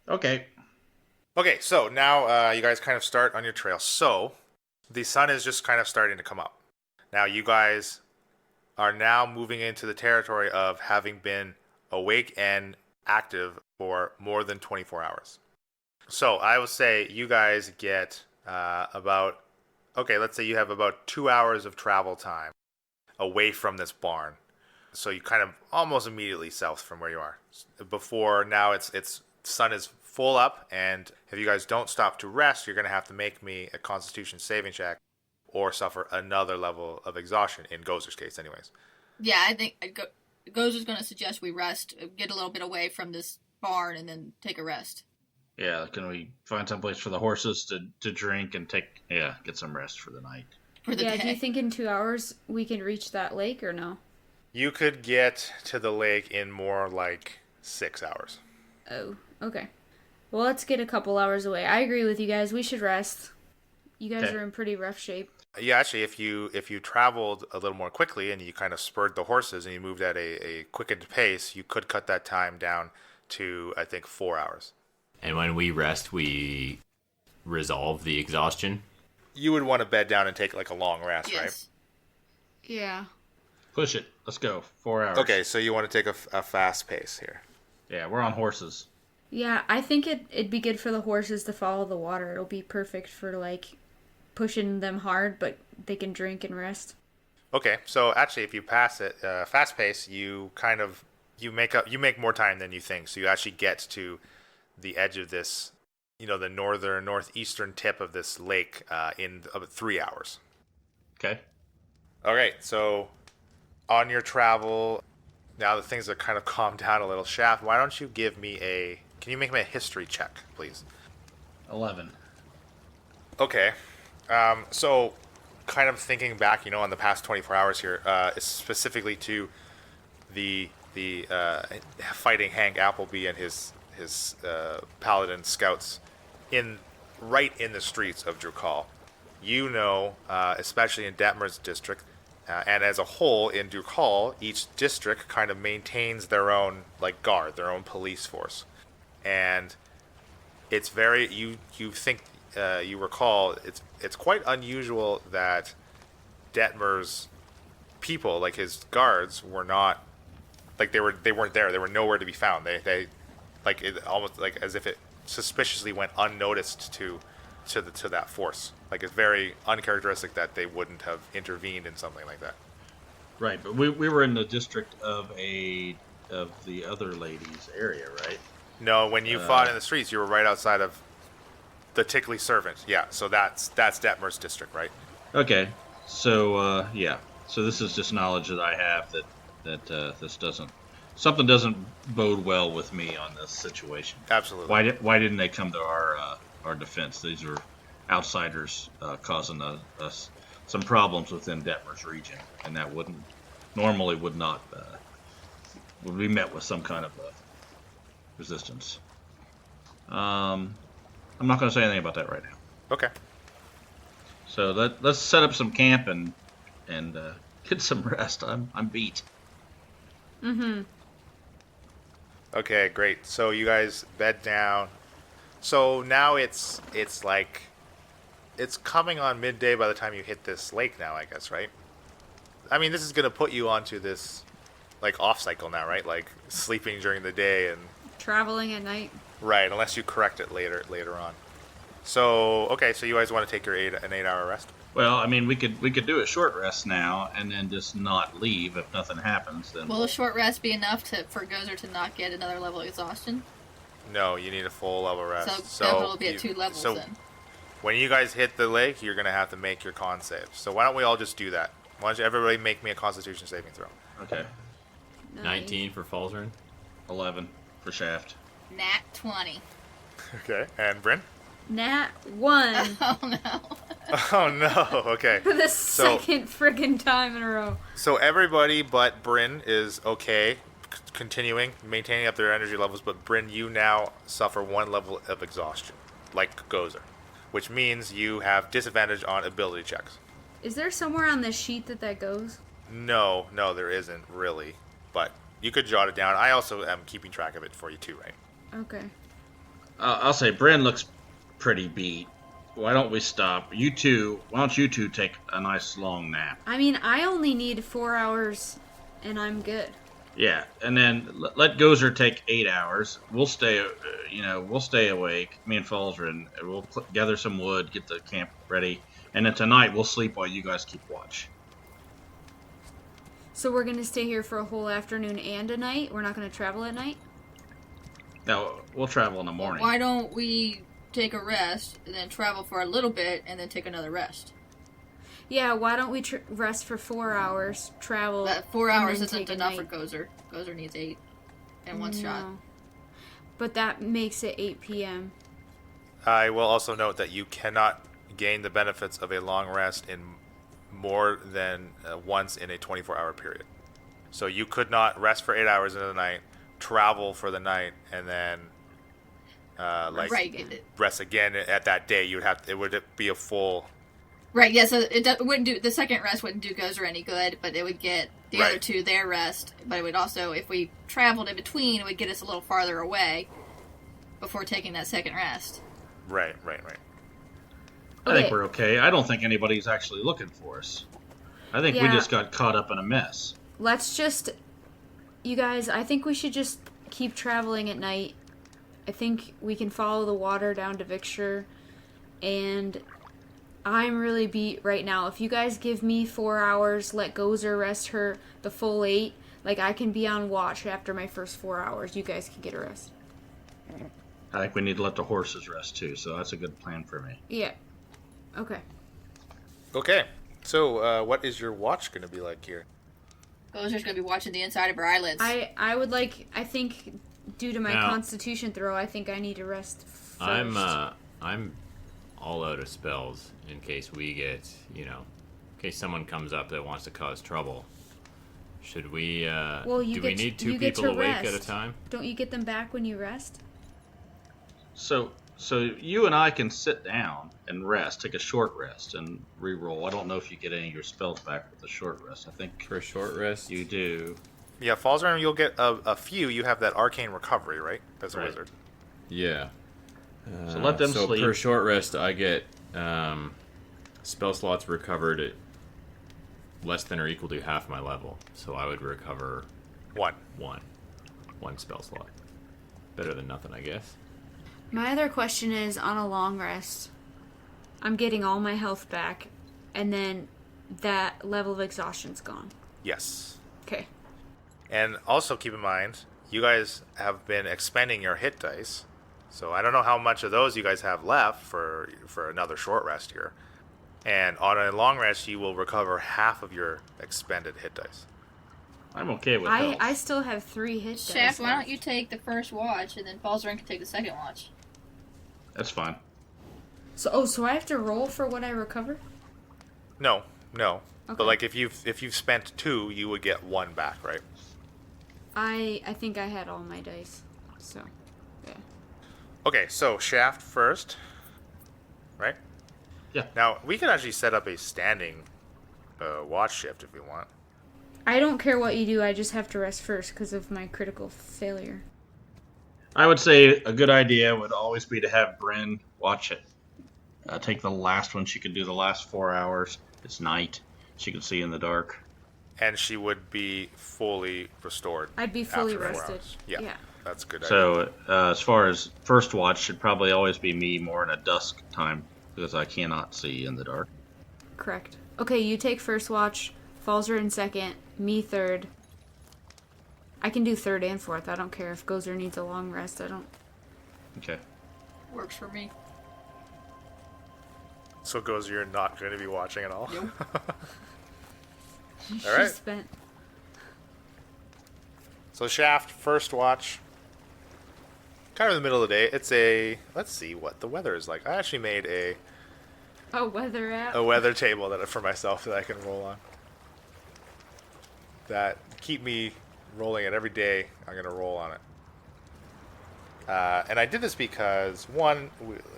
Okay. Okay, so now you guys kind of start on your trail. So the sun is just kind of starting to come up. Now you guys are now moving into the territory of having been awake and active for more than 24 hours. So I would say you guys get let's say you have about 2 hours of travel time away from this barn. So you kind of almost immediately south from where you are. Before now it's sun is full up, and if you guys don't stop to rest, you're going to have to make me a Constitution saving check or suffer another level of exhaustion, in Gozer's case anyways. Yeah, I think Gozer's going to suggest we rest, get a little bit away from this barn, and then take a rest. Yeah, can we find some place for the horses to drink and get some rest for the night? For the Yeah, day. do you think in 2 hours we can reach that lake or no? You could get to the lake in more like 6 hours. Oh, okay. Well, let's get a couple hours away. I agree with you guys. We should rest. You guys Okay. are in pretty rough shape. Yeah, actually, if you traveled a little more quickly and you kind of spurred the horses and you moved at a quickened pace, you could cut that time down to, I think, 4 hours. And when we rest, we resolve the exhaustion. You would want to bed down and take like a long rest, Yes. Yeah. Push it. Let's go. 4 hours. right? Okay, so you want to take a fast pace here. Yeah, we're on horses. Yeah, I think it'd be good for the horses to follow the water. It'll be perfect for, like, pushing them hard, but they can drink and rest. Okay, so actually, if you pass it fast pace, you make more time than you think. So you actually get to the edge of this, the northeastern tip of this lake in about 3 hours. Okay. All right, so on your travel, now that things are kind of calmed down a little, Shaft, why don't you can you make me a history check, please? 11. Okay, so kind of thinking back, on the past 24 hours here, specifically to the fighting Hank Appleby and his his paladin scouts right in the streets of Drukal. You know, especially in Detmer's district, and as a whole in Drukal, each district kind of maintains their own guard, their own police force, and it's very you think you recall it's quite unusual that Detmer's people, like his guards, were not they weren't there. They were nowhere to be found. They it almost as if it suspiciously went unnoticed to that force. It's very uncharacteristic that they wouldn't have intervened in something like that. Right, but we were in the district of the other lady's area, right? No, when you fought in the streets, you were right outside of the Tickley Servant. Yeah, so that's Detmer's district, right? Okay, so yeah, so this is just knowledge that I have that this something doesn't bode well with me on this situation. Absolutely. Why didn't they come to our defense? These are outsiders causing us some problems within Detmer's region, and that would be met with some kind of resistance. I'm not going to say anything about that right now. Okay. So let's set up some camp and get some rest. I'm beat. Mm-hmm. Okay, great. So you guys bed down. So now it's coming on midday by the time you hit this lake now, I guess, right? I mean, this is going to put you onto this off cycle now, right? Sleeping during the day and Traveling at night. right, unless you correct it later on. So, okay, so you guys want to take an 8-hour rest? Well, I mean, we could do a short rest now and then just not leave if nothing happens. Then Will a short rest be enough for Gozer to not get another level of exhaustion? No, you need a full level rest. So Gozer will be at 2 levels then. When you guys hit the lake, you're going to have to make your con save. So why don't we all just do that? Why don't you everybody make me a Constitution saving throw? Okay, 19 for Falzarin. 11 for Shaft. Nat 20. Okay, and Bryn? Nat 1 Oh no. Oh no, okay. for the second friggin' time in a row. So everybody but Bryn is okay, continuing, maintaining up their energy levels, but Bryn, you now suffer 1 level of exhaustion, like Gozer, which means you have disadvantage on ability checks. Is there somewhere on this sheet that goes? No, there isn't really, but you could jot it down. I also am keeping track of it for you too, right? Okay. I'll say Bryn looks pretty beat. Why don't we stop? Why don't you two take a nice long nap? I mean, I only need 4 hours, and I'm good. Yeah, and then let Gozer take 8 hours. We'll stay, we'll stay awake. Me and Falzarin, we'll gather some wood, get the camp ready, and then tonight we'll sleep while you guys keep watch. So we're gonna stay here for a whole afternoon and a night? We're not gonna travel at night? No, we'll travel in the morning. Why don't we take a rest and then travel for a little bit and then take another rest? Yeah, why don't we rest for 4 hours, travel... But 4 and hours then isn't take a enough for night? Gozer. Gozer needs 8 in one shot. No. But that makes it 8 p.m. I will also note that you cannot gain the benefits of a long rest in more than once in a 24-hour period. So you could not rest for 8 hours in the night, travel for the night, and then Right. rest again at that day. It would be a full... Right, yeah, so it wouldn't do, the second rest wouldn't do Gozer any good, but it would get the Right. other two their rest, but it would also, if we traveled in between, it would get us a little farther away before taking that second rest. Right. I think we're okay. I don't think anybody's actually looking for us. I think we Yeah. just got caught up in a mess. Let's just... You guys, I think we should just keep traveling at night. I think we can follow the water down to Victor, and I'm really beat right now. If you guys give me 4 hours, let Gozer rest her the full 8, I can be on watch after my first 4 hours. You guys can get a rest. I think we need to let the horses rest too, so that's a good plan for me. Yeah. Okay. Okay. So what is your watch going to be like here? Gozer's going to be watching the inside of her eyelids. I would I think, due to my Now- constitution throw, I think I need to rest first. I'm all out of spells in case we get, in case someone comes up that wants to cause trouble. Should we, Well, do we need 2 you get people to awake rest. at a time? Don't you get them back when you rest? So you and I can sit down and rest, take a short rest, and re-roll. I don't know if you get any of your spells back with the short rest. I think For a short rest? you do. Yeah, Falzarin, you'll get a few. You have that arcane recovery, right? As a Right. wizard. Yeah. So let them so sleep. per short rest, I get spell slots recovered at less than or equal to half my level. So I would recover One. one spell slot. Better than nothing, I guess. My other question is, on a long rest, I'm getting all my health back, and then that level of exhaustion's gone. Yes. Okay. And also keep in mind, you guys have been expending your hit dice. So I don't know how much of those you guys have left for another short rest here. And on a long rest, you will recover half of your expended hit dice. I'm okay with I health. still have 3 hit dice Shaft, why left. don't you take the first watch and then Falzarin can take the second watch? That's fine. So I have to roll for what I recover? No. Okay. But like if you've spent 2, you would get 1 back, right? I think I had all my dice. So, yeah. Okay, so Shaft first, right? Yeah. Now we could actually set up a standing watch shift if we want. I don't care what you do, I just have to rest first because of my critical failure. I would say a good idea would always be to have Bryn watch it. Take the last one. She could do the last 4 hours. It's night. She can see in the dark. And she would be fully restored. I'd be fully after 4 rested. hours. Yeah, that's a good idea. So as far as first watch, should probably always be me more in a dusk time because I cannot see in the dark. Correct. Okay, you take first watch, Falzer second, me third. I can do third and fourth. I don't care if Gozer needs a long rest. I don't. Okay. Works for me. So goes, you're not going to be watching at all? Nope. All right. She spent. So Shaft, first watch. Kind of in the middle of the day. It's a... Let's see what the weather is like. I actually made a Weather app. weather table for myself that I can roll on. That keep me rolling it every day. I'm going to roll on it. And I did this because, one,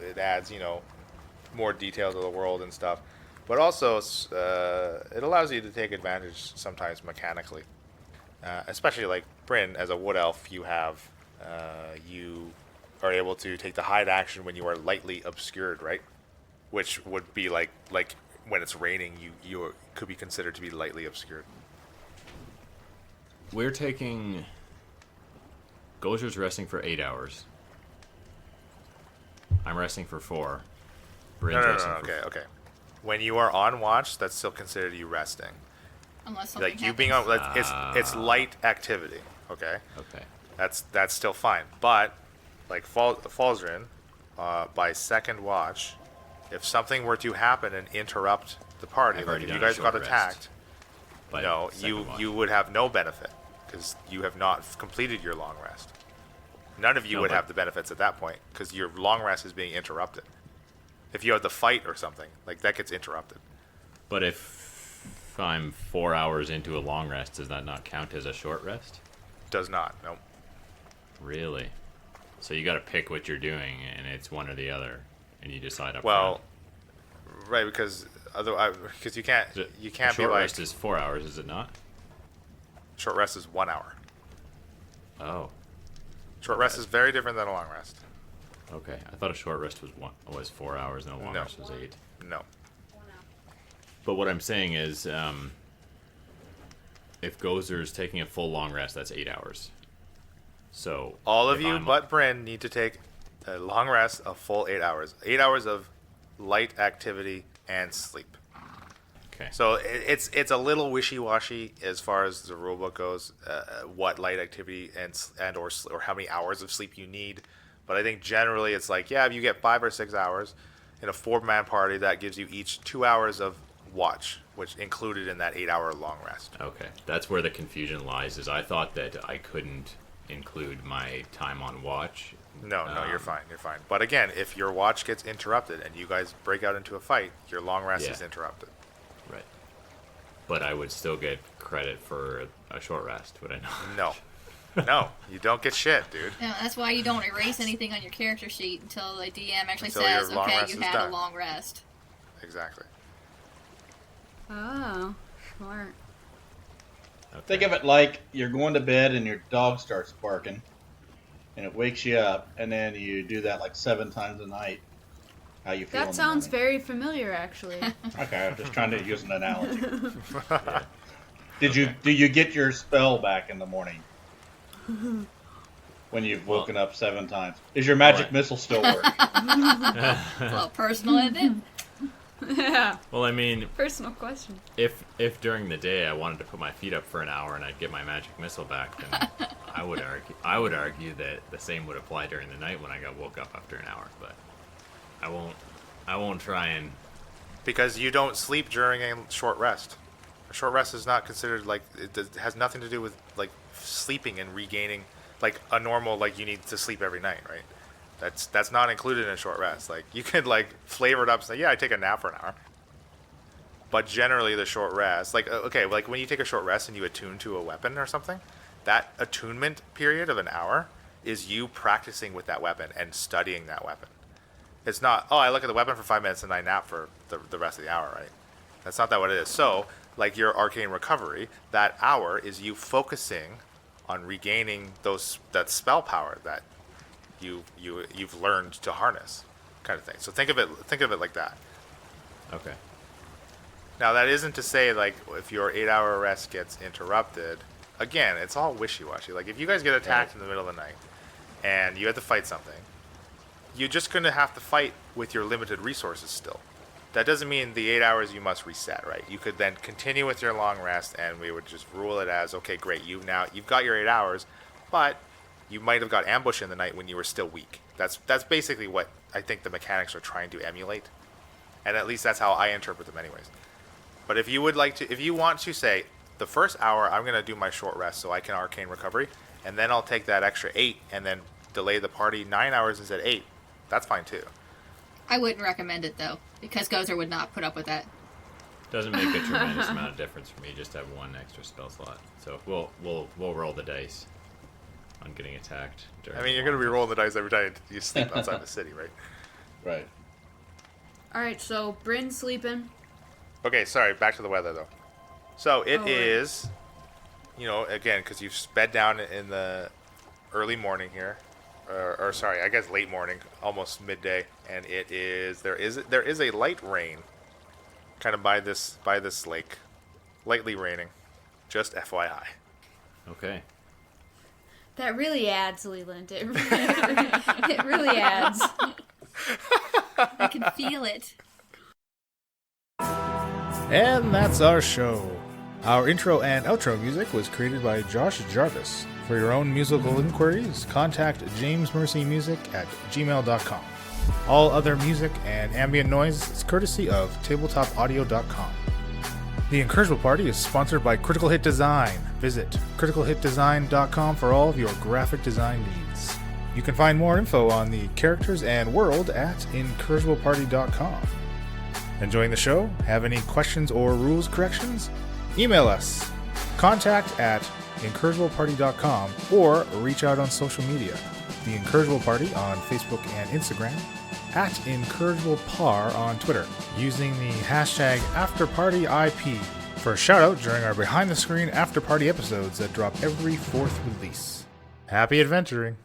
it adds, more details of the world and stuff. But also, it allows you to take advantage sometimes mechanically. Especially like Bryn, as a wood elf, you have... you are able to take the hide action when you are lightly obscured, right? Which would be like when it's raining, you could be considered to be lightly obscured. We're taking... Gozer's resting for 8 hours. I'm resting for 4. Bryn's No. resting for Okay. When you are on watch, that's still considered you resting. Unless something Like you being on, happens. it's light activity. Okay, Okay. that's still fine. But like Falzarin, by second watch, if something were to happen and interrupt the party, I've like already if you done a guys got short rest. attacked, By no, second watch. you would have no benefit because you have not completed your long rest. None of you No, would but- have the benefits at that point because your long rest is being interrupted. If you have the fight or something, like that gets interrupted. But if I'm 4 hours into a long rest, does that not count as a short rest? Does not. No. Really? So you got to pick what you're doing, and it's one or the other, and you decide up Well, front. right, because otherwise, because you can't Is it- be like short rest is 4 hours, is it not? short rest is 1 hour. Oh, Short rest is very different than a long rest. okay. I thought a short rest was 4 hours, and a long No. rest was 8. No. But what I'm saying is, if Gozer's taking a full long rest, that's 8 hours. So All of if you I'm- but Bryn need to take a long rest of full 8 hours. 8 hours of light activity and sleep. Okay. So it's a little wishy-washy as far as the rulebook goes, what light activity or how many hours of sleep you need. But I think generally it's like, yeah, if you get 5 or 6 hours in a 4-man party, that gives you each 2 hours of watch, which included in that 8-hour long rest. Okay, that's where the confusion lies. Is I thought that I couldn't include my time on watch. No, you're fine. You're fine. But again, if your watch gets interrupted and you guys break out into a fight, your long rest Yeah. is interrupted. Right. But I would still get credit for a short rest, would I not? No. No, you don't get shit, dude. No, that's why you don't erase anything on your character sheet until the DM actually Until says, your long okay, rest you is had done. a long rest. Exactly. Oh, smart. Okay. Think of it like you're going to bed and your dog starts barking, and it wakes you up, and then you do that like 7 times a night. How you feel? That sounds very familiar, actually. Okay, I'm just trying to use an analogy. Yeah. Do you get your spell back in the morning when you've woken up 7 times? Is your magic Alright. missile still working? It's a little personal, isn't it? Yeah, Well, I mean, personal question. if during the day I wanted to put my feet up for an hour and I'd get my magic missile back, then I would argue that the same would apply during the night when I got woke up after an hour. But I won't try and. Because you don't sleep during a short rest. A short rest is not considered has nothing to do with like sleeping and regaining like a normal like you need to sleep every night, right? That's not included in a short rest. Like you could like flavor it up and say, yeah, I take a nap for an hour. But generally the short rest, like okay, like when you take a short rest and you attune to a weapon or something, that attunement period of an hour is you practicing with that weapon and studying that weapon. It's not, oh, I look at the weapon for 5 minutes and I nap for the rest of the hour, right? That's not that what it is. So, like your arcane recovery, that hour is you focusing on regaining that spell power that you've learned to harness, kind of thing. So think of it like that. Okay. Now that isn't to say like if your 8-hour rest gets interrupted, again, it's all wishy-washy. Like if you guys get attacked in the middle of the night and you have to fight something, you're just going to have to fight with your limited resources still. That doesn't mean the 8 hours you must reset, right? You could then continue with your long rest and we would just rule it as, okay, great, you've got your 8 hours, but you might have got ambushed in the night when you were still weak. That's basically what I think the mechanics are trying to emulate. And at least that's how I interpret them anyways. But if you want to say, the first hour I'm going to do my short rest so I can arcane recovery, and then I'll take that extra 8 and then delay the party 9 hours instead of 8, that's fine too. I wouldn't recommend it, though, because Gozer would not put up with that. Doesn't make a tremendous amount of difference for me just to have one extra spell slot. So we'll roll the dice on getting attacked. I mean, you're going to be rolling the dice every time you sleep outside the city, right? Right. Alright, so Bryn's sleeping. Okay, sorry, back to the weather though. So it right. is, again, because you've sped down in the early morning here, or sorry, I guess late morning, almost midday, and there is a light rain, kind of by this lake, lightly raining, just FYI. Okay. That really adds, Leland. It really adds. I can feel it. And that's our show. Our intro and outro music was created by Josh Jarvis. For your own musical inquiries, contact jamesmercymusic@gmail.com. All other music and ambient noise is courtesy of tabletopaudio.com. The Incorrigible Party is sponsored by Critical Hit Design. Visit criticalhitdesign.com for all of your graphic design needs. You can find more info on the characters and world at incorrigibleparty.com. Enjoying the show? Have any questions or rules corrections? Email us. contact@incorrigibleparty.com or reach out on social media. The Incorrigible Party on Facebook and Instagram, @IncorrigiblePar on Twitter, using the hashtag AfterPartyIP for a shout out during our behind the screen after party episodes that drop every 4th release. Happy adventuring!